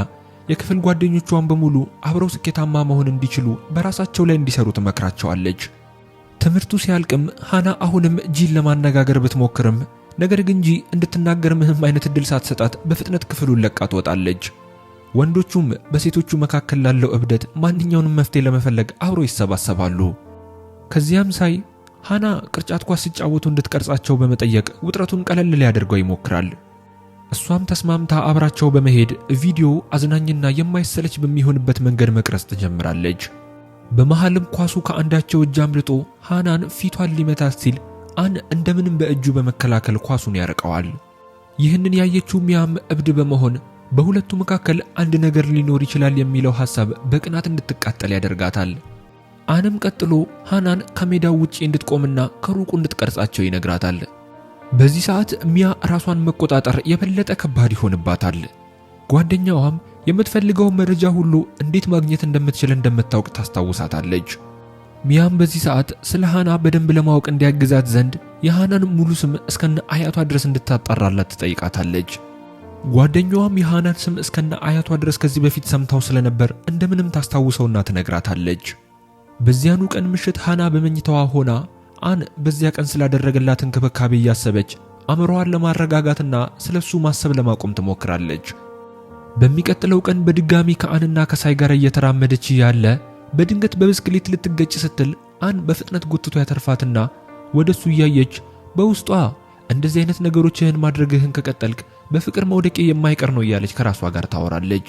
የክፍል ጓደኞቿን በሙሉ አብረው ስኬታማ መሆን እንዲችሉ በራሳቸው ላይ እንዲሰሩ ትመክራቸዋለች። ትምህርቱ ሲያልቅም ሃና አሁንም ጂን ለማነጋገር ብትሞክርም ነገር ግን ጂ እንድትናገር ምንም አይነት እድል ሳትሰጣት በፍጥነት ክፍሉን ለቃ ትወጣለች። ወንዶቹም በሴቶቹ መካከል ላለው እብደት ማንኛውንም መፍትሄ ለመፈለግ አብሮ ይሰባሰባሉ። ከዚያም ሳይ ሃና ቅርጫት ኳስ ሲጫወቱ እንድትቀርጻቸው በመጠየቅ ውጥረቱን ቀለል ሊያደርገው ይሞክራል። እሷም ተስማምታ አብራቸው በመሄድ ቪዲዮ አዝናኝና የማይሰለች በሚሆንበት መንገድ መቅረጽ ትጀምራለች። በመሃልም ኳሱ ከአንዳቸው እጅ አምልጦ ሃናን ፊቷን ሊመታት ሲል አን እንደምንም በእጁ በመከላከል ኳሱን ያርቀዋል። ይህንን ያየችው ሚያም እብድ በመሆን በሁለቱ መካከል አንድ ነገር ሊኖር ይችላል የሚለው ሐሳብ በቅናት እንድትቃጠል ያደርጋታል። አንም ቀጥሎ ሃናን ከሜዳው ውጪ እንድትቆምና ከሩቁ እንድትቀርጻቸው ይነግራታል። በዚህ ሰዓት ሚያ ራሷን መቆጣጠር የበለጠ ከባድ ይሆንባታል። ጓደኛዋም የምትፈልገው መረጃ ሁሉ እንዴት ማግኘት እንደምትችል እንደምታውቅ ታስታውሳታለች። ሚያም በዚህ ሰዓት ስለ ሃና በደንብ ለማወቅ እንዲያግዛት ዘንድ የሃናን ሙሉ ስም እስከነ አያቷ ድረስ እንድታጣራላት ትጠይቃታለች። ጓደኛዋም የሃናን ስም እስከነ አያቷ ድረስ ከዚህ በፊት ሰምታው ስለነበር እንደምንም ታስታውሰውና ትነግራታለች። በዚያኑ ቀን ምሽት ሃና በመኝታዋ ሆና አን በዚያ ቀን ስላደረገላት እንክብካቤ እያሰበች አእምሮዋን ለማረጋጋትና ስለሱ ማሰብ ለማቆም ትሞክራለች። በሚቀጥለው ቀን በድጋሚ ከአንና ከሳይ ጋር እየተራመደች ያለ በድንገት በብስክሌት ልትገጭ ስትል አን በፍጥነት ጎትቶ ያተርፋትና ወደሱ እያየች በውስጧ እንደዚህ አይነት ነገሮችን ማድረግህን ከቀጠልክ በፍቅር መውደቄ የማይቀር ነው እያለች ከራሷ ጋር ታወራለች።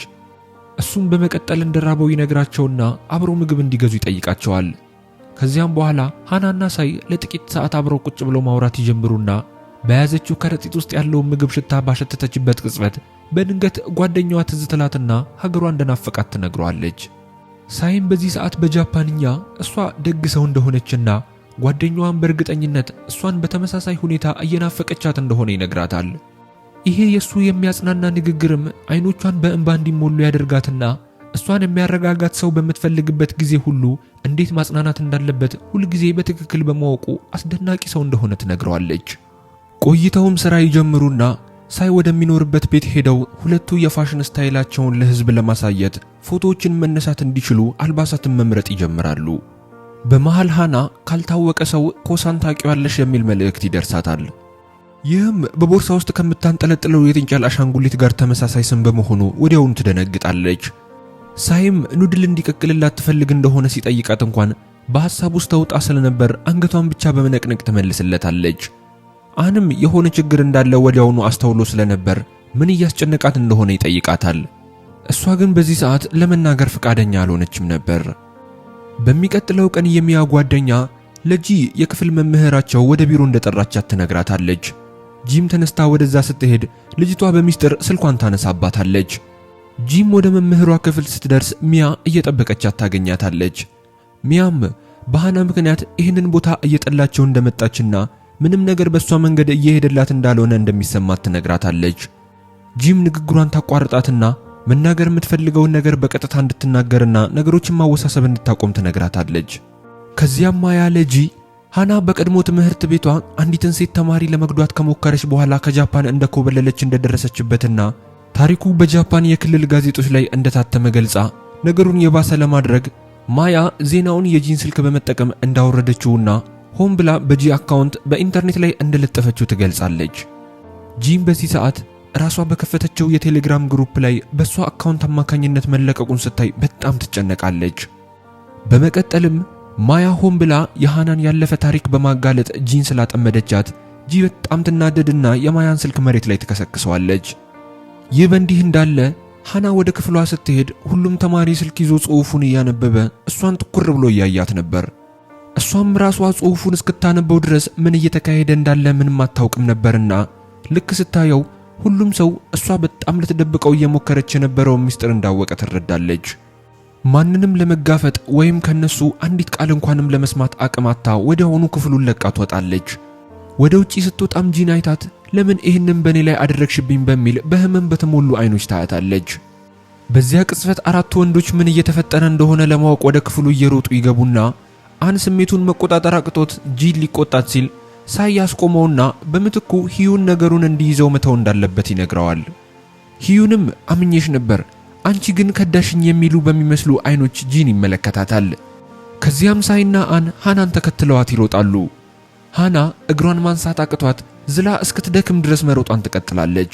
እሱም በመቀጠል እንደራበው ይነግራቸውና አብረው ምግብ እንዲገዙ ይጠይቃቸዋል። ከዚያም በኋላ ሃናና ሳይ ለጥቂት ሰዓት አብረው ቁጭ ብለው ማውራት ይጀምሩና በያዘችው ከረጢት ውስጥ ያለውን ምግብ ሽታ ባሸተተችበት ቅጽበት በድንገት ጓደኛዋ ትዝ ትላትና ሀገሯ እንደናፈቃት ትነግረዋለች። ሳይም በዚህ ሰዓት በጃፓንኛ እሷ ደግ ሰው እንደሆነችና ጓደኛዋን በእርግጠኝነት እሷን በተመሳሳይ ሁኔታ እየናፈቀቻት እንደሆነ ይነግራታል። ይሄ የሱ የሚያጽናና ንግግርም አይኖቿን በእንባ እንዲሞሉ ያደርጋትና እሷን የሚያረጋጋት ሰው በምትፈልግበት ጊዜ ሁሉ እንዴት ማጽናናት እንዳለበት ሁልጊዜ በትክክል በማወቁ አስደናቂ ሰው እንደሆነ ትነግረዋለች። ቆይተውም ስራ ይጀምሩና ሳይ ወደሚኖርበት ቤት ሄደው ሁለቱ የፋሽን ስታይላቸውን ለህዝብ ለማሳየት ፎቶዎችን መነሳት እንዲችሉ አልባሳትን መምረጥ ይጀምራሉ። በመሃል ሃና ካልታወቀ ሰው ኮሳን ታውቂዋለሽ የሚል መልእክት ይደርሳታል። ይህም በቦርሳ ውስጥ ከምታንጠለጥለው የጥንቸል አሻንጉሊት ጋር ተመሳሳይ ስም በመሆኑ ወዲያውኑ ትደነግጣለች። ሳይም ኑድል እንዲቀቅልላት ትፈልግ እንደሆነ ሲጠይቃት እንኳን በሐሳብ ውስጥ ተውጣ ስለነበር አንገቷን ብቻ በመነቅነቅ ትመልስለታለች። አንም የሆነ ችግር እንዳለ ወዲያውኑ አስተውሎ ስለነበር ምን እያስጨነቃት እንደሆነ ይጠይቃታል። እሷ ግን በዚህ ሰዓት ለመናገር ፈቃደኛ አልሆነችም ነበር። በሚቀጥለው ቀን የሚያ ጓደኛ ለጂ የክፍል መምህራቸው ወደ ቢሮ እንደጠራቻት ትነግራታለች። ጂም ተነስታ ወደዛ ስትሄድ ልጅቷ በሚስጥር ስልኳን ታነሳባታለች። ጂም ወደ መምህሯ ክፍል ስትደርስ ሚያ እየጠበቀቻት ታገኛታለች። ሚያም በሃና ምክንያት ይህንን ቦታ እየጠላቸው እንደመጣችና ምንም ነገር በሷ መንገድ እየሄደላት እንዳልሆነ እንደሚሰማት ትነግራታለች። ጂም ንግግሯን ታቋርጣትና መናገር የምትፈልገውን ነገር በቀጥታ እንድትናገርና ነገሮችን ማወሳሰብ እንድታቆም ትነግራታለች። ከዚያም ማያ ለጂ ሃና በቀድሞ ትምህርት ቤቷ አንዲትን ሴት ተማሪ ለመግዷት ከሞከረች በኋላ ከጃፓን እንደኮበለለች እንደደረሰችበትና ታሪኩ በጃፓን የክልል ጋዜጦች ላይ እንደታተመ ገልጻ ነገሩን የባሰ ለማድረግ ማያ ዜናውን የጂን ስልክ በመጠቀም እንዳወረደችውና ሆን ብላ በጂ አካውንት በኢንተርኔት ላይ እንደለጠፈችው ትገልጻለች። ጂም በዚህ ሰዓት ራሷ በከፈተችው የቴሌግራም ግሩፕ ላይ በሷ አካውንት አማካኝነት መለቀቁን ስታይ በጣም ትጨነቃለች። በመቀጠልም ማያ ሆን ብላ የሃናን ያለፈ ታሪክ በማጋለጥ ጂን ስላጠመደቻት ጂ በጣም ትናደድና የማያን ስልክ መሬት ላይ ትከሰክሰዋለች። ይህ በእንዲህ እንዳለ ሃና ወደ ክፍሏ ስትሄድ ሁሉም ተማሪ ስልክ ይዞ ጽሑፉን እያነበበ እሷን ትኩር ብሎ እያያት ነበር። እሷም ራሷ ጽሑፉን እስክታነበው ድረስ ምን እየተካሄደ እንዳለ ምንም አታውቅም ነበርና ልክ ስታየው ሁሉም ሰው እሷ በጣም ልትደብቀው እየሞከረች የነበረውን ምስጢር እንዳወቀ ትረዳለች። ማንንም ለመጋፈጥ ወይም ከነሱ አንዲት ቃል እንኳንም ለመስማት አቅማታ ወዲያውኑ ክፍሉን ለቃ ትወጣለች። ወደ ውጪ ስትወጣም ጂን አይታት ለምን ይህንን በኔ ላይ አደረግሽብኝ በሚል በህመም በተሞሉ አይኖች ታያታለች። በዚያ ቅጽበት አራት ወንዶች ምን እየተፈጠረ እንደሆነ ለማወቅ ወደ ክፍሉ እየሮጡ ይገቡና አን ስሜቱን መቆጣጠር አቅቶት ጂን ሊቆጣት ሲል ሳይ ያስቆመውና በምትኩ ሂዩን ነገሩን እንዲይዘው መተው እንዳለበት ይነግረዋል። ሂዩንም አምኜሽ ነበር አንቺ ግን ከዳሽኝ የሚሉ በሚመስሉ አይኖች ጂን ይመለከታታል። ከዚያም ሳይና አን ሃናን ተከትለዋት ይሮጣሉ። ሃና እግሯን ማንሳት አቅቷት ዝላ እስክትደክም ድረስ መሮጧን ትቀጥላለች።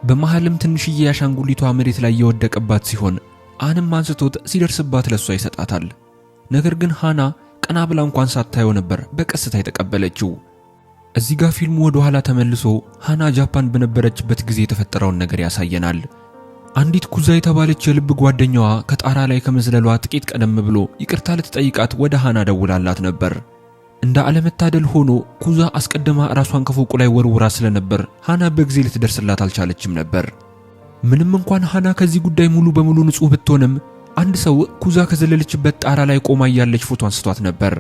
በመሃልም ትንሽዬ ያሻንጉሊቷ መሬት ላይ የወደቀባት ሲሆን አንም አንስቶት ሲደርስባት ለሷ ይሰጣታል። ነገር ግን ሃና ቀና ብላ እንኳን ሳታየው ነበር በቀስታ የተቀበለችው። እዚህ ጋር ፊልሙ ወደ ኋላ ተመልሶ ሃና ጃፓን በነበረችበት ጊዜ የተፈጠረውን ነገር ያሳየናል። አንዲት ኩዛ የተባለች የልብ ጓደኛዋ ከጣራ ላይ ከመዝለሏ ጥቂት ቀደም ብሎ ይቅርታ ልትጠይቃት ወደ ሃና ደውላላት ነበር። እንደ አለመታደል ሆኖ ኩዛ አስቀድማ ራሷን ከፎቁ ላይ ወርውራ ስለነበር ሃና በጊዜ ልትደርስላት አልቻለችም ነበር። ምንም እንኳን ሃና ከዚህ ጉዳይ ሙሉ በሙሉ ንጹህ ብትሆንም አንድ ሰው ኩዛ ከዘለለችበት ጣራ ላይ ቆማ ያለች ፎቶ አንስቷት ነበር።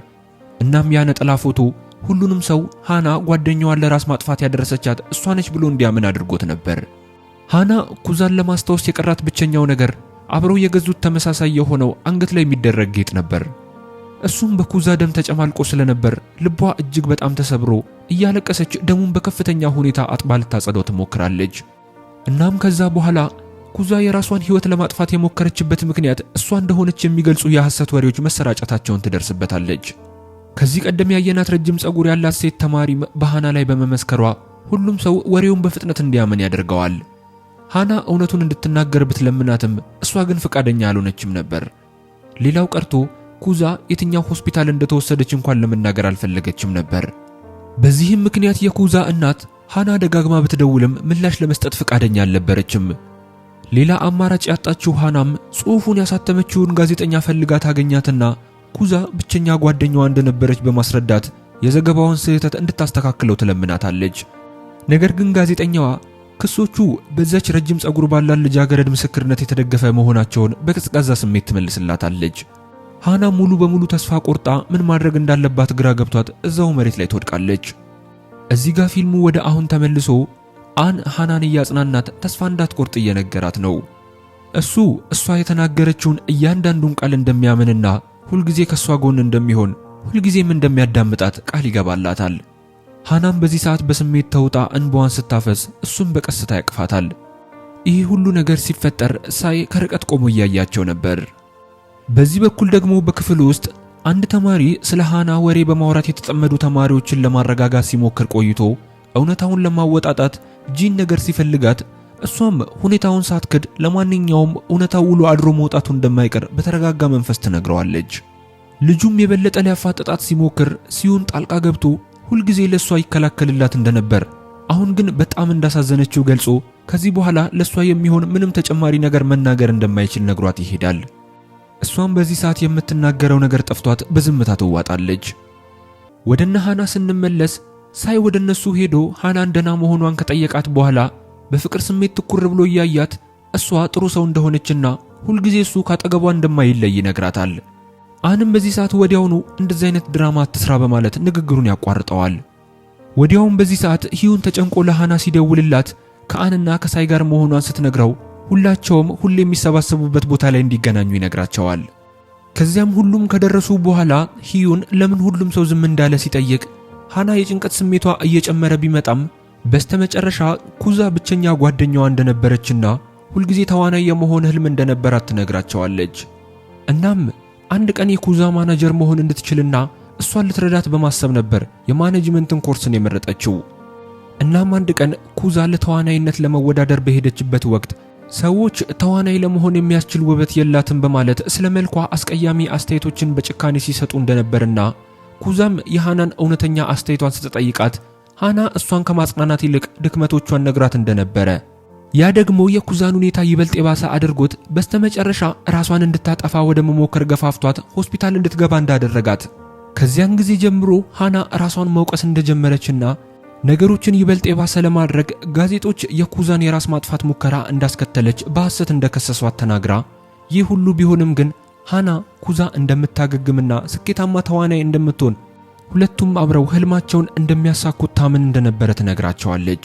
እናም ያ ነጠላ ፎቶ ሁሉንም ሰው ሃና ጓደኛዋን ለራስ ማጥፋት ያደረሰቻት እሷ ነች ብሎ እንዲያምን አድርጎት ነበር። ሃና ኩዛን ለማስታወስ የቀራት ብቸኛው ነገር አብረው የገዙት ተመሳሳይ የሆነው አንገት ላይ የሚደረግ ጌጥ ነበር። እሱም በኩዛ ደም ተጨማልቆ ስለነበር ልቧ እጅግ በጣም ተሰብሮ እያለቀሰች ደሙን በከፍተኛ ሁኔታ አጥባ ልታጸዳው ትሞክራለች። እናም ከዛ በኋላ ኩዛ የራሷን ሕይወት ለማጥፋት የሞከረችበት ምክንያት እሷ እንደሆነች የሚገልጹ የሐሰት ወሬዎች መሰራጨታቸውን ትደርስበታለች። ከዚህ ቀደም ያየናት ረጅም ጸጉር ያላት ሴት ተማሪም በሃና ላይ በመመስከሯ ሁሉም ሰው ወሬውን በፍጥነት እንዲያምን ያደርገዋል። ሃና እውነቱን እንድትናገር ብትለምናትም እሷ ግን ፈቃደኛ አልሆነችም ነበር። ሌላው ቀርቶ ኩዛ የትኛው ሆስፒታል እንደተወሰደች እንኳን ለመናገር አልፈለገችም ነበር። በዚህም ምክንያት የኩዛ እናት ሃና ደጋግማ ብትደውልም ምላሽ ለመስጠት ፈቃደኛ አልነበረችም። ሌላ አማራጭ ያጣችው ሃናም ጽሑፉን ያሳተመችውን ጋዜጠኛ ፈልጋ ታገኛትና ኩዛ ብቸኛ ጓደኛዋ እንደነበረች በማስረዳት የዘገባውን ስህተት እንድታስተካክለው ትለምናታለች። ነገር ግን ጋዜጠኛዋ ክሶቹ በዛች ረጅም ጸጉር ባላት ልጃገረድ ምስክርነት የተደገፈ መሆናቸውን በቀዝቃዛ ስሜት ትመልስላታለች። ሃና ሙሉ በሙሉ ተስፋ ቆርጣ ምን ማድረግ እንዳለባት ግራ ገብቷት እዛው መሬት ላይ ትወድቃለች። እዚህ ጋር ፊልሙ ወደ አሁን ተመልሶ አን ሃናን እያጽናናት ተስፋ እንዳትቆርጥ እየነገራት ነው። እሷ የተናገረችውን እያንዳንዱን ቃል እንደሚያምንና ሁልጊዜ ከሷ ጎን እንደሚሆን ሁልጊዜም እንደሚያዳምጣት ቃል ይገባላታል። ሃናም በዚህ ሰዓት በስሜት ተውጣ እንባዋን ስታፈስ እሱም በቀስታ ያቅፋታል። ይህ ሁሉ ነገር ሲፈጠር ሳይ ከርቀት ቆሞ እያያቸው ነበር። በዚህ በኩል ደግሞ በክፍል ውስጥ አንድ ተማሪ ስለ ሃና ወሬ በማውራት የተጠመዱ ተማሪዎችን ለማረጋጋት ሲሞክር ቆይቶ እውነታውን ለማወጣጣት ጂን ነገር ሲፈልጋት እሷም ሁኔታውን ሳትክድ ለማንኛውም እውነታው ውሎ አድሮ መውጣቱ እንደማይቀር በተረጋጋ መንፈስ ትነግረዋለች። ልጁም የበለጠ ሊያፋጠጣት ሲሞክር ሲዩን ጣልቃ ገብቶ ሁልጊዜ ለሷ ይከላከልላት እንደነበር አሁን ግን በጣም እንዳሳዘነችው ገልጾ ከዚህ በኋላ ለሷ የሚሆን ምንም ተጨማሪ ነገር መናገር እንደማይችል ነግሯት ይሄዳል። እሷም በዚህ ሰዓት የምትናገረው ነገር ጠፍቷት በዝምታ ትዋጣለች። ወደነ ሃና ስንመለስ ሳይ ወደነሱ ሄዶ ሃናን ደህና መሆኗን ከጠየቃት በኋላ በፍቅር ስሜት ትኩር ብሎ እያያት እሷ ጥሩ ሰው እንደሆነችና ሁልጊዜ እሱ ካጠገቧ እንደማይለይ ይነግራታል። አንም በዚህ ሰዓት ወዲያውኑ እንደዚህ አይነት ድራማ አትስራ በማለት ንግግሩን ያቋርጠዋል። ወዲያውም በዚህ ሰዓት ሂዩን ተጨንቆ ለሃና ሲደውልላት ከአንና ከሳይ ጋር መሆኗን ስትነግረው ሁላቸውም ሁሌ የሚሰባሰቡበት ቦታ ላይ እንዲገናኙ ይነግራቸዋል። ከዚያም ሁሉም ከደረሱ በኋላ ሂዩን ለምን ሁሉም ሰው ዝም እንዳለ ሲጠይቅ ሃና የጭንቀት ስሜቷ እየጨመረ ቢመጣም በስተመጨረሻ ኩዛ ብቸኛ ጓደኛዋ እንደነበረችና ሁልጊዜ ተዋናይ የመሆን ህልም እንደነበራት ትነግራቸዋለች። እናም አንድ ቀን የኩዛ ማናጀር መሆን እንድትችልና እሷን ልትረዳት በማሰብ ነበር የማኔጅመንትን ኮርስን የመረጠችው። እናም አንድ ቀን ኩዛ ለተዋናይነት ለመወዳደር በሄደችበት ወቅት ሰዎች ተዋናይ ለመሆን የሚያስችል ውበት የላትም በማለት ስለ መልኳ አስቀያሚ አስተያየቶችን በጭካኔ ሲሰጡ እንደነበርና ኩዛም የሃናን እውነተኛ አስተያየቷን ስትጠይቃት ሃና እሷን ከማጽናናት ይልቅ ድክመቶቿን ነግራት እንደነበረ ያ ደግሞ የኩዛን ሁኔታ ይበልጥ የባሰ አድርጎት በስተመጨረሻ ራሷን እንድታጠፋ ወደ መሞከር ገፋፍቷት ሆስፒታል እንድትገባ እንዳደረጋት። ከዚያን ጊዜ ጀምሮ ሃና ራሷን መውቀስ እንደጀመረችና ነገሮችን ይበልጥ የባሰ ለማድረግ ጋዜጦች የኩዛን የራስ ማጥፋት ሙከራ እንዳስከተለች በሐሰት እንደከሰሷት ተናግራ፣ ይህ ሁሉ ቢሆንም ግን ሃና ኩዛ እንደምታገግምና ስኬታማ ተዋናይ እንደምትሆን ሁለቱም አብረው ህልማቸውን እንደሚያሳኩት ታምን እንደነበረ ትነግራቸዋለች።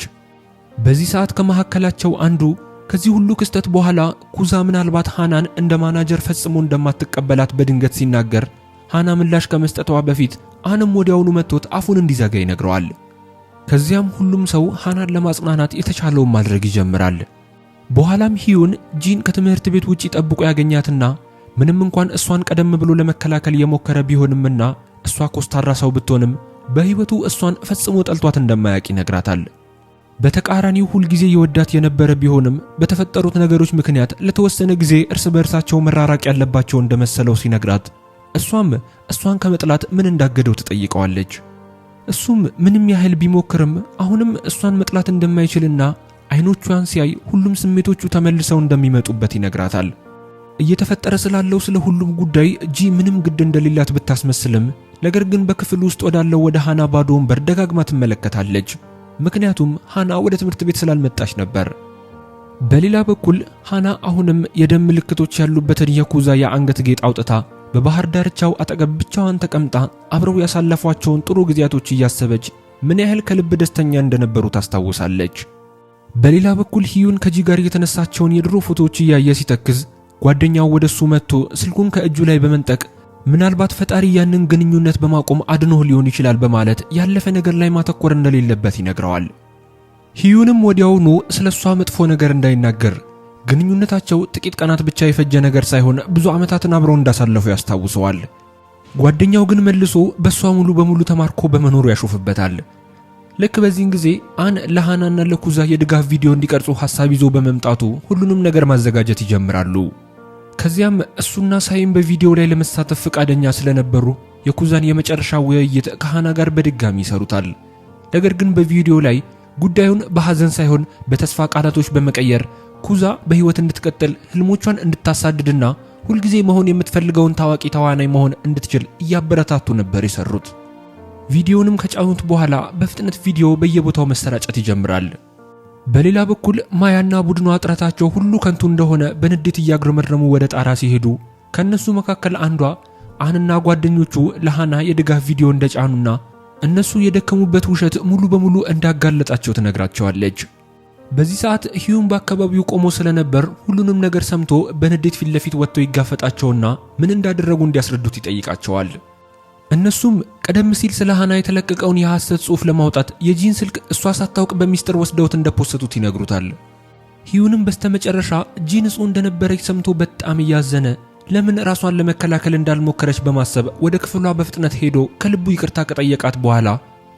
በዚህ ሰዓት ከመሐከላቸው አንዱ ከዚህ ሁሉ ክስተት በኋላ ኩዛ ምናልባት ሃናን እንደ ማናጀር ፈጽሞ እንደማትቀበላት በድንገት ሲናገር፣ ሃና ምላሽ ከመስጠቷ በፊት አንም ወዲያውኑ መጥቶት አፉን እንዲዘጋ ይነግረዋል። ከዚያም ሁሉም ሰው ሃናን ለማጽናናት የተቻለውን ማድረግ ይጀምራል። በኋላም ሂዩን ጂን ከትምህርት ቤት ውጪ ጠብቆ ያገኛትና ምንም እንኳን እሷን ቀደም ብሎ ለመከላከል የሞከረ ቢሆንምና እሷ ኮስታራ ሰው ብትሆንም በህይወቱ እሷን ፈጽሞ ጠልቷት እንደማያውቅ ይነግራታል። በተቃራኒው ሁል ጊዜ ይወዳት የነበረ ቢሆንም በተፈጠሩት ነገሮች ምክንያት ለተወሰነ ጊዜ እርስ በእርሳቸው መራራቅ ያለባቸው እንደመሰለው ሲነግራት፣ እሷን ከመጥላት ምን እንዳገደው ትጠይቀዋለች። እሱም ምንም ያህል ቢሞክርም አሁንም እሷን መጥላት እንደማይችልና አይኖቿን ሲያይ ሁሉም ስሜቶቹ ተመልሰው እንደሚመጡበት ይነግራታል። እየተፈጠረ ስላለው ስለ ሁሉም ጉዳይ ጂ ምንም ግድ እንደሌላት ብታስመስልም ነገር ግን በክፍል ውስጥ ወዳለው ወደ ሃና ባዶ ወንበር ደጋግማ ትመለከታለች። ምክንያቱም ሃና ወደ ትምህርት ቤት ስላልመጣች ነበር። በሌላ በኩል ሃና አሁንም የደም ምልክቶች ያሉበትን የኩዛ የአንገት ጌጥ አውጥታ በባህር ዳርቻው አጠገብ ብቻዋን ተቀምጣ አብረው ያሳለፏቸውን ጥሩ ጊዜያቶች እያሰበች ምን ያህል ከልብ ደስተኛ እንደነበሩ ታስታውሳለች። በሌላ በኩል ሂዩን ከጂ ጋር የተነሳቸውን የድሮ ፎቶዎች እያየ ሲተክዝ ጓደኛው ወደሱ መጥቶ ስልኩን ከእጁ ላይ በመንጠቅ ምናልባት ፈጣሪ ያንን ግንኙነት በማቆም አድኖህ ሊሆን ይችላል በማለት ያለፈ ነገር ላይ ማተኮር እንደሌለበት ይነግረዋል። ሂዩንም ወዲያውኑ ስለሷ መጥፎ ነገር እንዳይናገር ግንኙነታቸው ጥቂት ቀናት ብቻ የፈጀ ነገር ሳይሆን ብዙ ዓመታትን አብረው እንዳሳለፉ ያስታውሰዋል። ጓደኛው ግን መልሶ በሷ ሙሉ በሙሉ ተማርኮ በመኖሩ ያሾፍበታል። ልክ በዚህን ጊዜ አን ለሃናና ለኩዛ የድጋፍ ቪዲዮ እንዲቀርጹ ሐሳብ ይዞ በመምጣቱ ሁሉንም ነገር ማዘጋጀት ይጀምራሉ። ከዚያም እሱና ሳይም በቪዲዮ ላይ ለመሳተፍ ፈቃደኛ ስለነበሩ የኩዛን የመጨረሻ ውይይት ከሃና ጋር በድጋሚ ይሰሩታል። ነገር ግን በቪዲዮ ላይ ጉዳዩን በሐዘን ሳይሆን በተስፋ ቃላቶች በመቀየር ኩዛ በህይወት እንድትቀጥል ህልሞቿን እንድታሳድድና ሁልጊዜ መሆን የምትፈልገውን ታዋቂ ተዋናይ መሆን እንድትችል እያበረታቱ ነበር የሰሩት። ቪዲዮንም ከጫኑት በኋላ በፍጥነት ቪዲዮ በየቦታው መሰራጨት ይጀምራል። በሌላ በኩል ማያና ቡድኗ ጥረታቸው ሁሉ ከንቱ እንደሆነ በንዴት እያግረመረሙ ወደ ጣራ ሲሄዱ ከነሱ መካከል አንዷ አንና ጓደኞቹ ለሃና የድጋፍ ቪዲዮ እንደጫኑና እነሱ የደከሙበት ውሸት ሙሉ በሙሉ እንዳጋለጣቸው ትነግራቸዋለች። በዚህ ሰዓት ሂዩን በአካባቢው ቆሞ ስለነበር ሁሉንም ነገር ሰምቶ በንዴት ፊት ለፊት ወጥቶ ይጋፈጣቸውና ምን እንዳደረጉ እንዲያስረዱት ይጠይቃቸዋል። እነሱም ቀደም ሲል ስለ ሃና የተለቀቀውን የሐሰት ጽሑፍ ለማውጣት የጂን ስልክ እሷ ሳታውቅ በሚስጥር ወስደውት እንደፖሰቱት ይነግሩታል። ሂዩንም በስተመጨረሻ ጂ ንጹህ እንደነበረች ሰምቶ በጣም እያዘነ ለምን ራሷን ለመከላከል እንዳልሞከረች በማሰብ ወደ ክፍሏ በፍጥነት ሄዶ ከልቡ ይቅርታ ከጠየቃት በኋላ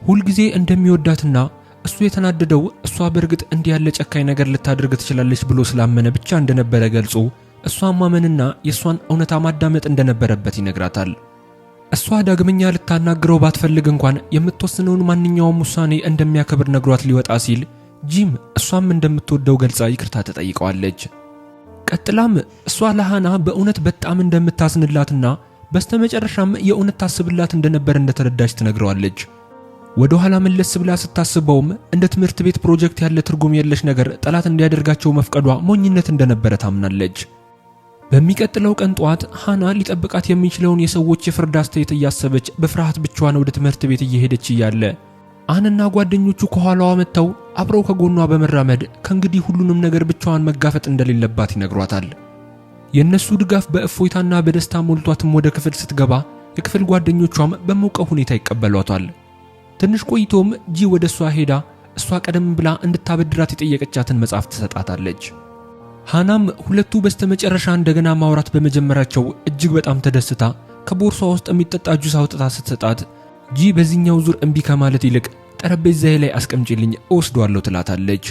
ሁልጊዜ እንደሚወዳትና እሱ የተናደደው እሷ በእርግጥ እንዲህ ያለ ጨካኝ ነገር ልታደርግ ትችላለች ብሎ ስላመነ ብቻ እንደነበረ ገልጾ እሷን ማመንና የእሷን እውነታ ማዳመጥ እንደነበረበት ይነግራታል። እሷ ዳግመኛ ልታናግረው ባትፈልግ እንኳን የምትወስነውን ማንኛውም ውሳኔ እንደሚያከብር ነግሯት ሊወጣ ሲል ጂም እሷም እንደምትወደው ገልጻ ይቅርታ ተጠይቀዋለች። ቀጥላም እሷ ለሃና በእውነት በጣም እንደምታዝንላትና በስተመጨረሻም የእውነት ታስብላት እንደነበር እንደተረዳች ትነግረዋለች። ወደ ኋላ መለስ ብላ ስታስበውም እንደ ትምህርት ቤት ፕሮጀክት ያለ ትርጉም የለሽ ነገር ጠላት እንዲያደርጋቸው መፍቀዷ ሞኝነት እንደነበረ ታምናለች። በሚቀጥለው ቀን ጧት ሃና ሊጠብቃት የሚችለውን የሰዎች የፍርድ አስተያየት እያሰበች በፍርሃት ብቻዋን ወደ ትምህርት ቤት እየሄደች እያለ አንና ጓደኞቹ ከኋላዋ መጥተው አብረው ከጎኗ በመራመድ ከእንግዲህ ሁሉንም ነገር ብቻዋን መጋፈጥ እንደሌለባት ይነግሯታል። የነሱ ድጋፍ በእፎይታና በደስታ ሞልቷትም ወደ ክፍል ስትገባ የክፍል ጓደኞቿም በሞቀ ሁኔታ ይቀበሏታል። ትንሽ ቆይቶም ጂ ወደ እሷ ሄዳ እሷ ቀደም ብላ እንድታበድራት የጠየቀቻትን መጽሐፍ ትሰጣታለች። ሃናም ሁለቱ በስተመጨረሻ እንደገና ማውራት በመጀመራቸው እጅግ በጣም ተደስታ ከቦርሷ ውስጥ የሚጠጣ ጁስ አውጥታ ስትሰጣት ጂ በዚህኛው ዙር እምቢ ከማለት ይልቅ ጠረጴዛዬ ላይ አስቀምጪልኝ እወስደዋለሁ ትላታለች።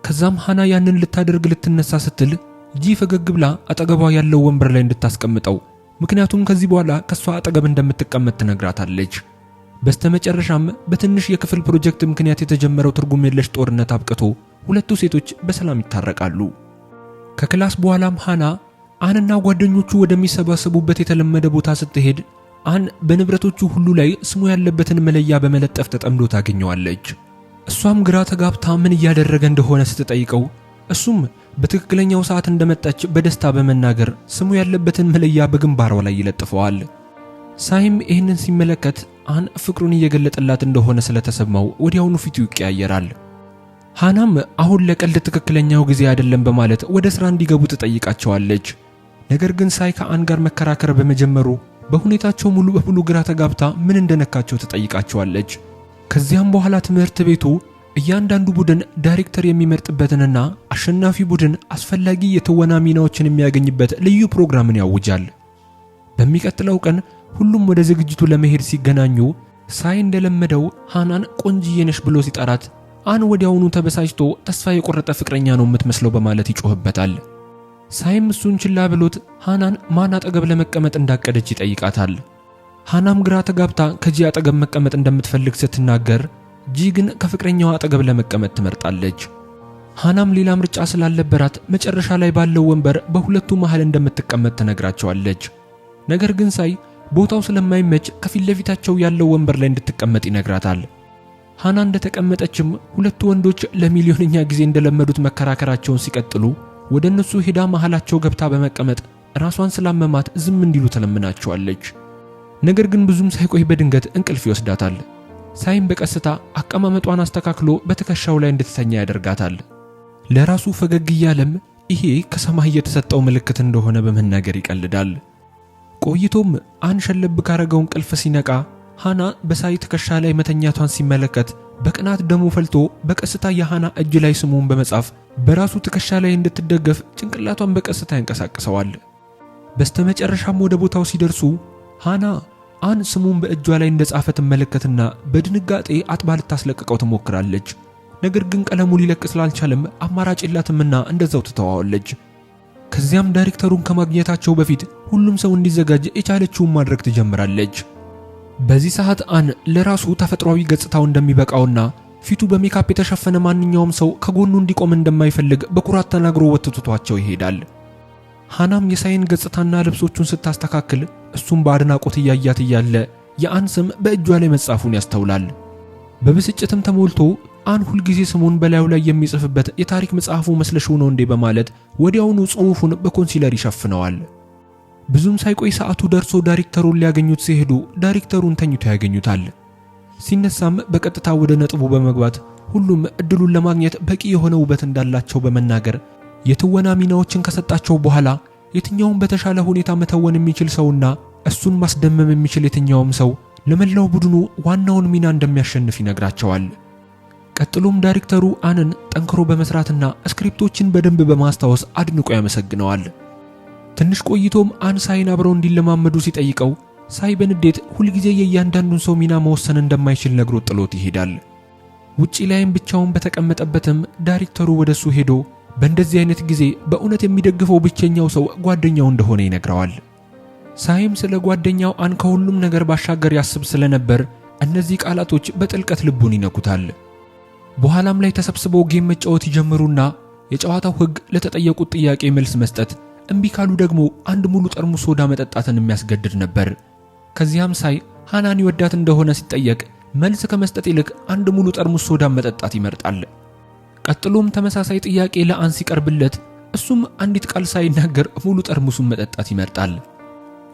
ከዛም ሃና ያንን ልታደርግ ልትነሳ ስትል ጂ ፈገግ ብላ አጠገቧ ያለው ወንበር ላይ እንድታስቀምጠው ምክንያቱም ከዚህ በኋላ ከሷ አጠገብ እንደምትቀመጥ ትነግራታለች። በስተመጨረሻም በትንሽ የክፍል ፕሮጀክት ምክንያት የተጀመረው ትርጉም የለሽ ጦርነት አብቅቶ ሁለቱ ሴቶች በሰላም ይታረቃሉ። ከክላስ በኋላም ሃና አንና ጓደኞቹ ወደሚሰባሰቡበት የተለመደ ቦታ ስትሄድ አን በንብረቶቹ ሁሉ ላይ ስሙ ያለበትን መለያ በመለጠፍ ተጠምዶ ታገኘዋለች። እሷም ግራ ተጋብታ ምን እያደረገ እንደሆነ ስትጠይቀው እሱም በትክክለኛው ሰዓት እንደመጣች በደስታ በመናገር ስሙ ያለበትን መለያ በግንባሯ ላይ ይለጥፈዋል። ሳይም ይህንን ሲመለከት አን ፍቅሩን እየገለጠላት እንደሆነ ስለተሰማው ወዲያውኑ ፊቱ ይቀያየራል። ሃናም አሁን ለቀልድ ትክክለኛው ጊዜ አይደለም በማለት ወደ ስራ እንዲገቡ ትጠይቃቸዋለች። ነገር ግን ሳይ ከአን ጋር መከራከር በመጀመሩ በሁኔታቸው ሙሉ በሙሉ ግራ ተጋብታ ምን እንደነካቸው ትጠይቃቸዋለች። ከዚያም በኋላ ትምህርት ቤቱ እያንዳንዱ ቡድን ዳይሬክተር የሚመርጥበትንና አሸናፊ ቡድን አስፈላጊ የትወና ሚናዎችን የሚያገኝበት ልዩ ፕሮግራምን ያውጃል። በሚቀጥለው ቀን ሁሉም ወደ ዝግጅቱ ለመሄድ ሲገናኙ ሳይ እንደለመደው ሃናን ቆንጂዬ ነሽ ብሎ ሲጠራት አን ወዲያውኑ ተበሳጭቶ ተስፋ የቆረጠ ፍቅረኛ ነው የምትመስለው በማለት ይጮህበታል። ሳይም እሱን ችላ ብሎት ሃናን ማን አጠገብ ለመቀመጥ እንዳቀደች ይጠይቃታል። ሃናም ግራ ተጋብታ ከጂ አጠገብ መቀመጥ እንደምትፈልግ ስትናገር ጂ ግን ከፍቅረኛዋ አጠገብ ለመቀመጥ ትመርጣለች። ሃናም ሌላ ምርጫ ስላልነበራት መጨረሻ ላይ ባለው ወንበር በሁለቱ መሃል እንደምትቀመጥ ትነግራቸዋለች። ነገር ግን ሳይ ቦታው ስለማይመች ከፊት ለፊታቸው ያለው ወንበር ላይ እንድትቀመጥ ይነግራታል። ሃና እንደተቀመጠችም ሁለቱ ወንዶች ለሚሊዮንኛ ጊዜ እንደለመዱት መከራከራቸውን ሲቀጥሉ ወደ እነሱ ሄዳ መሃላቸው ገብታ በመቀመጥ ራሷን ስላመማት ዝም እንዲሉ ተለምናቸዋለች። ነገር ግን ብዙም ሳይቆይ በድንገት እንቅልፍ ይወስዳታል። ሳይም በቀስታ አቀማመጧን አስተካክሎ በትከሻው ላይ እንድትተኛ ያደርጋታል። ለራሱ ፈገግ እያለም ይሄ ከሰማይ የተሰጠው ምልክት እንደሆነ በመናገር ይቀልዳል። ቆይቶም አንሸለብ ካረገው እንቅልፍ ሲነቃ ሃና በሳይ ትከሻ ላይ መተኛቷን ሲመለከት በቅናት ደሙ ፈልቶ በቀስታ የሃና እጅ ላይ ስሙን በመጻፍ በራሱ ትከሻ ላይ እንድትደገፍ ጭንቅላቷን በቀስታ ያንቀሳቅሰዋል። በስተመጨረሻም ወደ ቦታው ሲደርሱ ሃና አን ስሙን በእጇ ላይ እንደጻፈ ትመለከትና በድንጋጤ አጥባ ልታስለቅቀው ትሞክራለች። ነገር ግን ቀለሙ ሊለቅ ስላልቻለም አማራጭ የላትምና እንደዛው ትተዋዋለች። ከዚያም ዳይሬክተሩን ከማግኘታቸው በፊት ሁሉም ሰው እንዲዘጋጅ የቻለችውን ማድረግ ትጀምራለች። በዚህ ሰዓት አን ለራሱ ተፈጥሯዊ ገጽታው እንደሚበቃውና ፊቱ በሜካፕ የተሸፈነ ማንኛውም ሰው ከጎኑ እንዲቆም እንደማይፈልግ በኩራት ተናግሮ ወጥቷቸው ይሄዳል። ሃናም የሳይን ገጽታና ልብሶቹን ስታስተካክል እሱም በአድናቆት እያያት እያለ የአን ስም በእጇ ላይ መጻፉን ያስተውላል። በብስጭትም ተሞልቶ አን ሁልጊዜ ስሙን በላዩ ላይ የሚጽፍበት የታሪክ መጽሐፉ መስለሽው ነው እንዴ በማለት ወዲያውኑ ጽሑፉን በኮንሲለር ይሸፍነዋል። ብዙም ሳይቆይ ሰዓቱ ደርሶ ዳይሬክተሩን ሊያገኙት ሲሄዱ ዳይሬክተሩን ተኝቶ ያገኙታል። ሲነሳም በቀጥታ ወደ ነጥቡ በመግባት ሁሉም እድሉን ለማግኘት በቂ የሆነ ውበት እንዳላቸው በመናገር የትወና ሚናዎችን ከሰጣቸው በኋላ የትኛውም በተሻለ ሁኔታ መተወን የሚችል ሰውና እሱን ማስደመም የሚችል የትኛውም ሰው ለመላው ቡድኑ ዋናውን ሚና እንደሚያሸንፍ ይነግራቸዋል። ቀጥሎም ዳይሬክተሩ አንን ጠንክሮ በመስራትና ስክሪፕቶችን በደንብ በማስታወስ አድንቆ ያመሰግነዋል። ትንሽ ቆይቶም አን ሳይን አብረው እንዲለማመዱ ሲጠይቀው ሳይ በንዴት ሁልጊዜ የእያንዳንዱን ሰው ሚና መወሰን እንደማይችል ነግሮት ጥሎት ይሄዳል። ውጪ ላይም ብቻውን በተቀመጠበትም ዳይሬክተሩ ወደሱ ሄዶ በእንደዚህ አይነት ጊዜ በእውነት የሚደግፈው ብቸኛው ሰው ጓደኛው እንደሆነ ይነግረዋል። ሳይም ስለ ጓደኛው አን ከሁሉም ነገር ባሻገር ያስብ ስለነበር እነዚህ ቃላቶች በጥልቀት ልቡን ይነኩታል። በኋላም ላይ ተሰብስበው ጌም መጫወት ይጀምሩና የጨዋታው ሕግ ለተጠየቁት ጥያቄ መልስ መስጠት፣ እምቢ ካሉ ደግሞ አንድ ሙሉ ጠርሙስ ሶዳ መጠጣትን የሚያስገድድ ነበር። ከዚያም ሳይ ሃናን ይወዳት እንደሆነ ሲጠየቅ መልስ ከመስጠት ይልቅ አንድ ሙሉ ጠርሙስ ሶዳ መጠጣት ይመርጣል። ቀጥሎም ተመሳሳይ ጥያቄ ለአን ሲቀርብለት እሱም አንዲት ቃል ሳይናገር ሙሉ ጠርሙሱን መጠጣት ይመርጣል።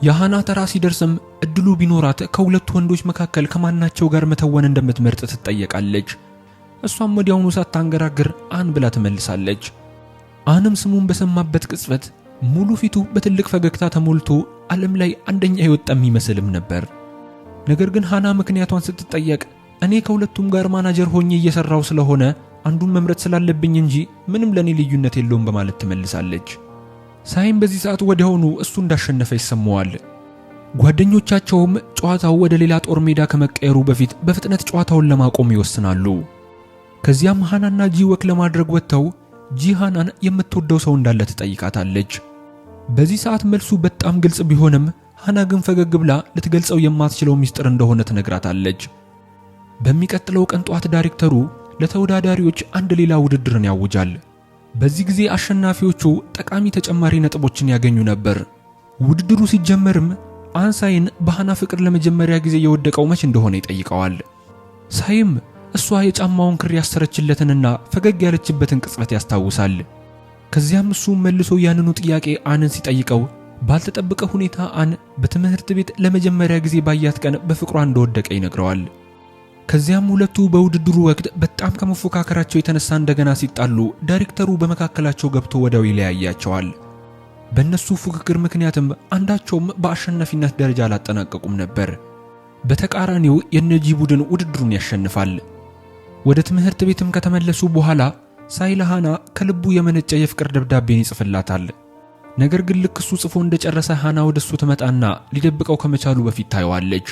የሃና ተራ ሲደርስም እድሉ ቢኖራት ከሁለቱ ወንዶች መካከል ከማናቸው ጋር መተወን እንደምትመርጥ ትጠየቃለች። እሷም ወዲያውኑ ሳታንገራግር አን ብላ ትመልሳለች። አንም ስሙን በሰማበት ቅጽበት ሙሉ ፊቱ በትልቅ ፈገግታ ተሞልቶ ዓለም ላይ አንደኛ የወጣ የሚመስልም ነበር። ነገር ግን ሃና ምክንያቷን ስትጠየቅ እኔ ከሁለቱም ጋር ማናጀር ሆኜ እየሰራው ስለሆነ አንዱን መምረጥ ስላለብኝ እንጂ ምንም ለኔ ልዩነት የለውም በማለት ትመልሳለች። ሳይም በዚህ ሰዓት ወዲያውኑ እሱ እንዳሸነፈ ይሰማዋል። ጓደኞቻቸውም ጨዋታው ወደ ሌላ ጦር ሜዳ ከመቀየሩ በፊት በፍጥነት ጨዋታውን ለማቆም ይወስናሉ። ከዚያም ሃናና ጂ ወክ ለማድረግ ወጥተው ጂ ሃናን የምትወደው ሰው እንዳለ ትጠይቃታለች። በዚህ ሰዓት መልሱ በጣም ግልጽ ቢሆንም ሃና ግን ፈገግ ብላ ልትገልጸው የማትችለው ሚስጥር እንደሆነ ትነግራታለች። በሚቀጥለው ቀን ጧት ዳይሬክተሩ ለተወዳዳሪዎች አንድ ሌላ ውድድርን ያውጃል። በዚህ ጊዜ አሸናፊዎቹ ጠቃሚ ተጨማሪ ነጥቦችን ያገኙ ነበር። ውድድሩ ሲጀመርም አን ሳይን በሃና ፍቅር ለመጀመሪያ ጊዜ የወደቀው መች እንደሆነ ይጠይቀዋል። ሳይም እሷ የጫማውን ክር ያሰረችለትንና ፈገግ ያለችበትን ቅጽበት ያስታውሳል። ከዚያም እሱ መልሶ ያንኑ ጥያቄ አንን ሲጠይቀው ባልተጠበቀ ሁኔታ አን በትምህርት ቤት ለመጀመሪያ ጊዜ ባያት ቀን በፍቅሯ እንደወደቀ ይነግረዋል። ከዚያም ሁለቱ በውድድሩ ወቅት በጣም ከመፎካከራቸው የተነሳ እንደገና ሲጣሉ ዳይሬክተሩ በመካከላቸው ገብቶ ወዲያው ይለያያቸዋል። በእነሱ ፉክክር ምክንያትም አንዳቸውም በአሸናፊነት ደረጃ አላጠናቀቁም ነበር። በተቃራኒው የነጂ ቡድን ውድድሩን ያሸንፋል። ወደ ትምህርት ቤትም ከተመለሱ በኋላ ሳይ ለሃና ከልቡ የመነጨ የፍቅር ደብዳቤን ይጽፍላታል። ነገር ግን ልክ እሱ ጽፎ እንደጨረሰ ሃና ወደሱ ትመጣና ሊደብቀው ከመቻሉ በፊት ታየዋለች።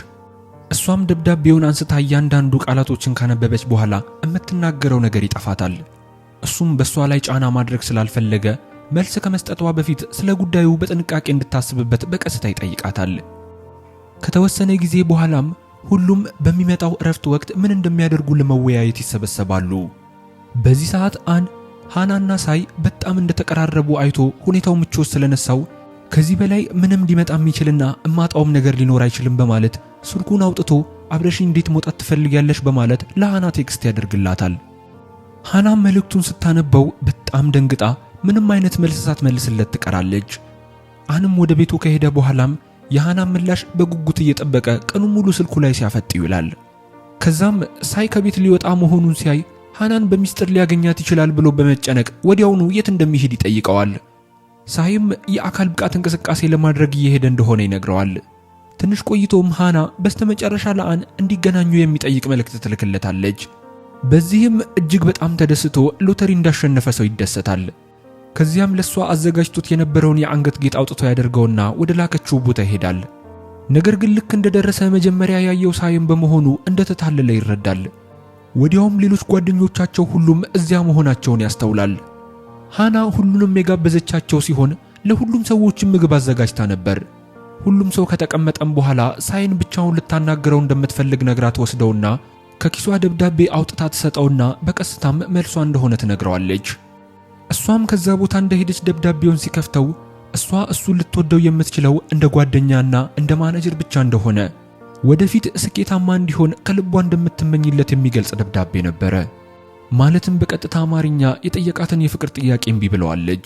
እሷም ደብዳቤውን አንስታ እያንዳንዱ ቃላቶችን ካነበበች በኋላ የምትናገረው ነገር ይጠፋታል። እሱም በሷ ላይ ጫና ማድረግ ስላልፈለገ መልስ ከመስጠቷ በፊት ስለ ጉዳዩ በጥንቃቄ እንድታስብበት በቀስታ ይጠይቃታል። ከተወሰነ ጊዜ በኋላም ሁሉም በሚመጣው እረፍት ወቅት ምን እንደሚያደርጉ ለመወያየት ይሰበሰባሉ። በዚህ ሰዓት አን ሃናና ሳይ በጣም እንደተቀራረቡ አይቶ ሁኔታው ምቾት ስለነሳው ከዚህ በላይ ምንም ሊመጣ የሚችልና እማጣውም ነገር ሊኖር አይችልም በማለት ስልኩን አውጥቶ አብረሽኝ እንዴት መውጣት ትፈልጊያለሽ በማለት ለሃና ቴክስት ያደርግላታል። ሃናም መልእክቱን ስታነበው በጣም ደንግጣ ምንም አይነት መልስ ሳትመልስለት ትቀራለች። አንም ወደ ቤቱ ከሄደ በኋላም የሃናን ምላሽ በጉጉት እየጠበቀ ቀኑን ሙሉ ስልኩ ላይ ሲያፈጥ ይውላል። ከዛም ሳይ ከቤት ሊወጣ መሆኑን ሲያይ ሃናን በሚስጥር ሊያገኛት ይችላል ብሎ በመጨነቅ ወዲያውኑ የት እንደሚሄድ ይጠይቀዋል። ሳይም የአካል ብቃት እንቅስቃሴ ለማድረግ እየሄደ እንደሆነ ይነግረዋል። ትንሽ ቆይቶም ሃና በስተመጨረሻ ለአን እንዲገናኙ የሚጠይቅ መልእክት ትልክለታለች። በዚህም እጅግ በጣም ተደስቶ ሎተሪ እንዳሸነፈ ሰው ይደሰታል። ከዚያም ለሷ አዘጋጅቶት የነበረውን የአንገት ጌጥ አውጥቶ ያደርገውና ወደ ላከችው ቦታ ይሄዳል። ነገር ግን ልክ እንደደረሰ መጀመሪያ ያየው ሳይም በመሆኑ እንደተታለለ ይረዳል። ወዲያውም ሌሎች ጓደኞቻቸው ሁሉም እዚያ መሆናቸውን ያስተውላል። ሃና ሁሉንም የጋበዘቻቸው ሲሆን ለሁሉም ሰዎች ምግብ አዘጋጅታ ነበር። ሁሉም ሰው ከተቀመጠም በኋላ ሳይን ብቻውን ልታናገረው እንደምትፈልግ ነግራት ወስደውና ከኪሷ ደብዳቤ አውጥታ ትሰጠውና በቀስታም መልሷ እንደሆነ ትነግረዋለች። እሷም ከዛ ቦታ እንደሄደች ደብዳቤውን ሲከፍተው እሱ ልትወደው የምትችለው እንደ ጓደኛና እንደ ማኔጀር ብቻ እንደሆነ ወደፊት ስኬታማ እንዲሆን ከልቧ እንደምትመኝለት የሚገልጽ ደብዳቤ ነበረ። ማለትም በቀጥታ አማርኛ የጠየቃትን የፍቅር ጥያቄ እምቢ ብለዋለች።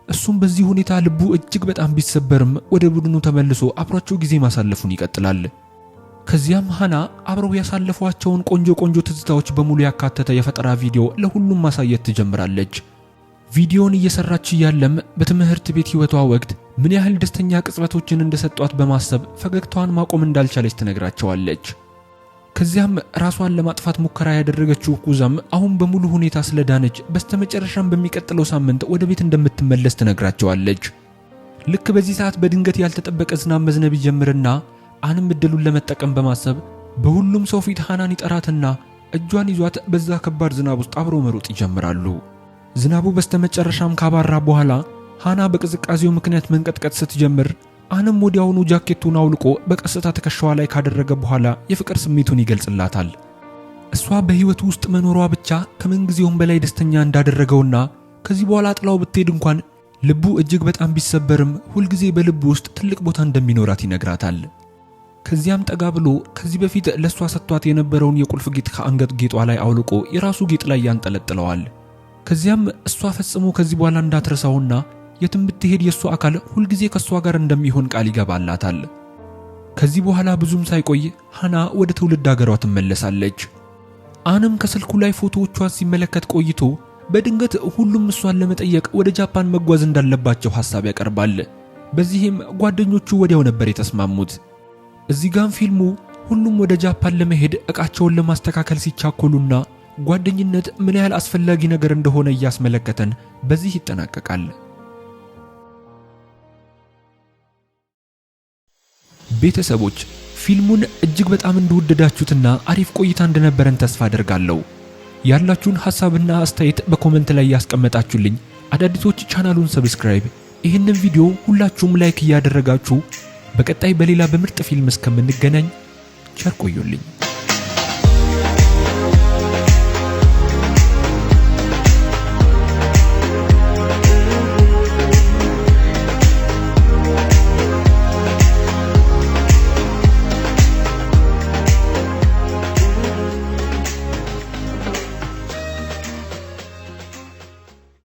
እሱም በዚህ ሁኔታ ልቡ እጅግ በጣም ቢሰበርም ወደ ቡድኑ ተመልሶ አብሯቸው ጊዜ ማሳለፉን ይቀጥላል። ከዚያም ሃና አብረው ያሳለፏቸውን ቆንጆ ትዝታዎች በሙሉ ያካተተ የፈጠራ ቪዲዮ ለሁሉም ማሳየት ትጀምራለች። ቪዲዮውን እየሰራች ያለም በትምህርት ቤት ህይወቷ ወቅት ምን ያህል ደስተኛ ቅጽበቶችን እንደሰጧት በማሰብ ፈገግታዋን ማቆም እንዳልቻለች ትነግራቸዋለች። ከዚያም ራሷን ለማጥፋት ሙከራ ያደረገችው ኩዛም አሁን በሙሉ ሁኔታ ስለዳነች በስተመጨረሻም በሚቀጥለው ሳምንት ወደ ቤት እንደምትመለስ ትነግራቸዋለች። ልክ በዚህ ሰዓት በድንገት ያልተጠበቀ ዝናብ መዝነብ ይጀምርና አንም እድሉን ለመጠቀም በማሰብ በሁሉም ሰው ፊት ሃናን ይጠራትና እጇን ይዟት በዛ ከባድ ዝናብ ውስጥ አብሮ መሮጥ ይጀምራሉ። ዝናቡ በስተመጨረሻም ካባራ በኋላ ሃና በቅዝቃዜው ምክንያት መንቀጥቀጥ ስትጀምር አንም ወዲያውኑ ጃኬቱን አውልቆ በቀስታ ትከሻዋ ላይ ካደረገ በኋላ የፍቅር ስሜቱን ይገልጽላታል። እሷ በህይወቱ ውስጥ መኖሯ ብቻ ከምንጊዜውም በላይ ደስተኛ እንዳደረገውና ከዚህ በኋላ ጥላው ብትሄድ እንኳን ልቡ እጅግ በጣም ቢሰበርም ሁልጊዜ በልቡ ውስጥ ትልቅ ቦታ እንደሚኖራት ይነግራታል። ከዚያም ጠጋ ብሎ ከዚህ በፊት ለሷ ሰጥቷት የነበረውን የቁልፍ ጌጥ ከአንገት ጌጧ ላይ አውልቆ የራሱ ጌጥ ላይ ያንጠለጥለዋል። ከዚያም እሷ ፈጽሞ ከዚህ በኋላ እንዳትረሳውና የትም ብትሄድ የሱ አካል ሁልጊዜ ከሷ ጋር እንደሚሆን ቃል ይገባላታል። ከዚህ በኋላ ብዙም ሳይቆይ ሃና ወደ ትውልድ ሀገሯ ትመለሳለች። አንም ከስልኩ ላይ ፎቶዎቿን ሲመለከት ቆይቶ በድንገት ሁሉም እሷን ለመጠየቅ ወደ ጃፓን መጓዝ እንዳለባቸው ሐሳብ ያቀርባል። በዚህም ጓደኞቹ ወዲያው ነበር የተስማሙት። እዚህ ጋር ፊልሙ ሁሉም ወደ ጃፓን ለመሄድ ዕቃቸውን ለማስተካከል ሲቻኮሉና ጓደኝነት ምን ያህል አስፈላጊ ነገር እንደሆነ እያስመለከተን በዚህ ይጠናቀቃል። ቤተሰቦች ፊልሙን እጅግ በጣም እንደወደዳችሁትና አሪፍ ቆይታ እንደነበረን ተስፋ አደርጋለሁ። ያላችሁን ሐሳብና አስተያየት በኮሜንት ላይ ያስቀመጣችሁልኝ፣ አዳዲሶች ቻናሉን ሰብስክራይብ፣ ይህንን ቪዲዮ ሁላችሁም ላይክ እያደረጋችሁ በቀጣይ በሌላ በምርጥ ፊልም እስከምንገናኝ ቸር ቆዩልኝ።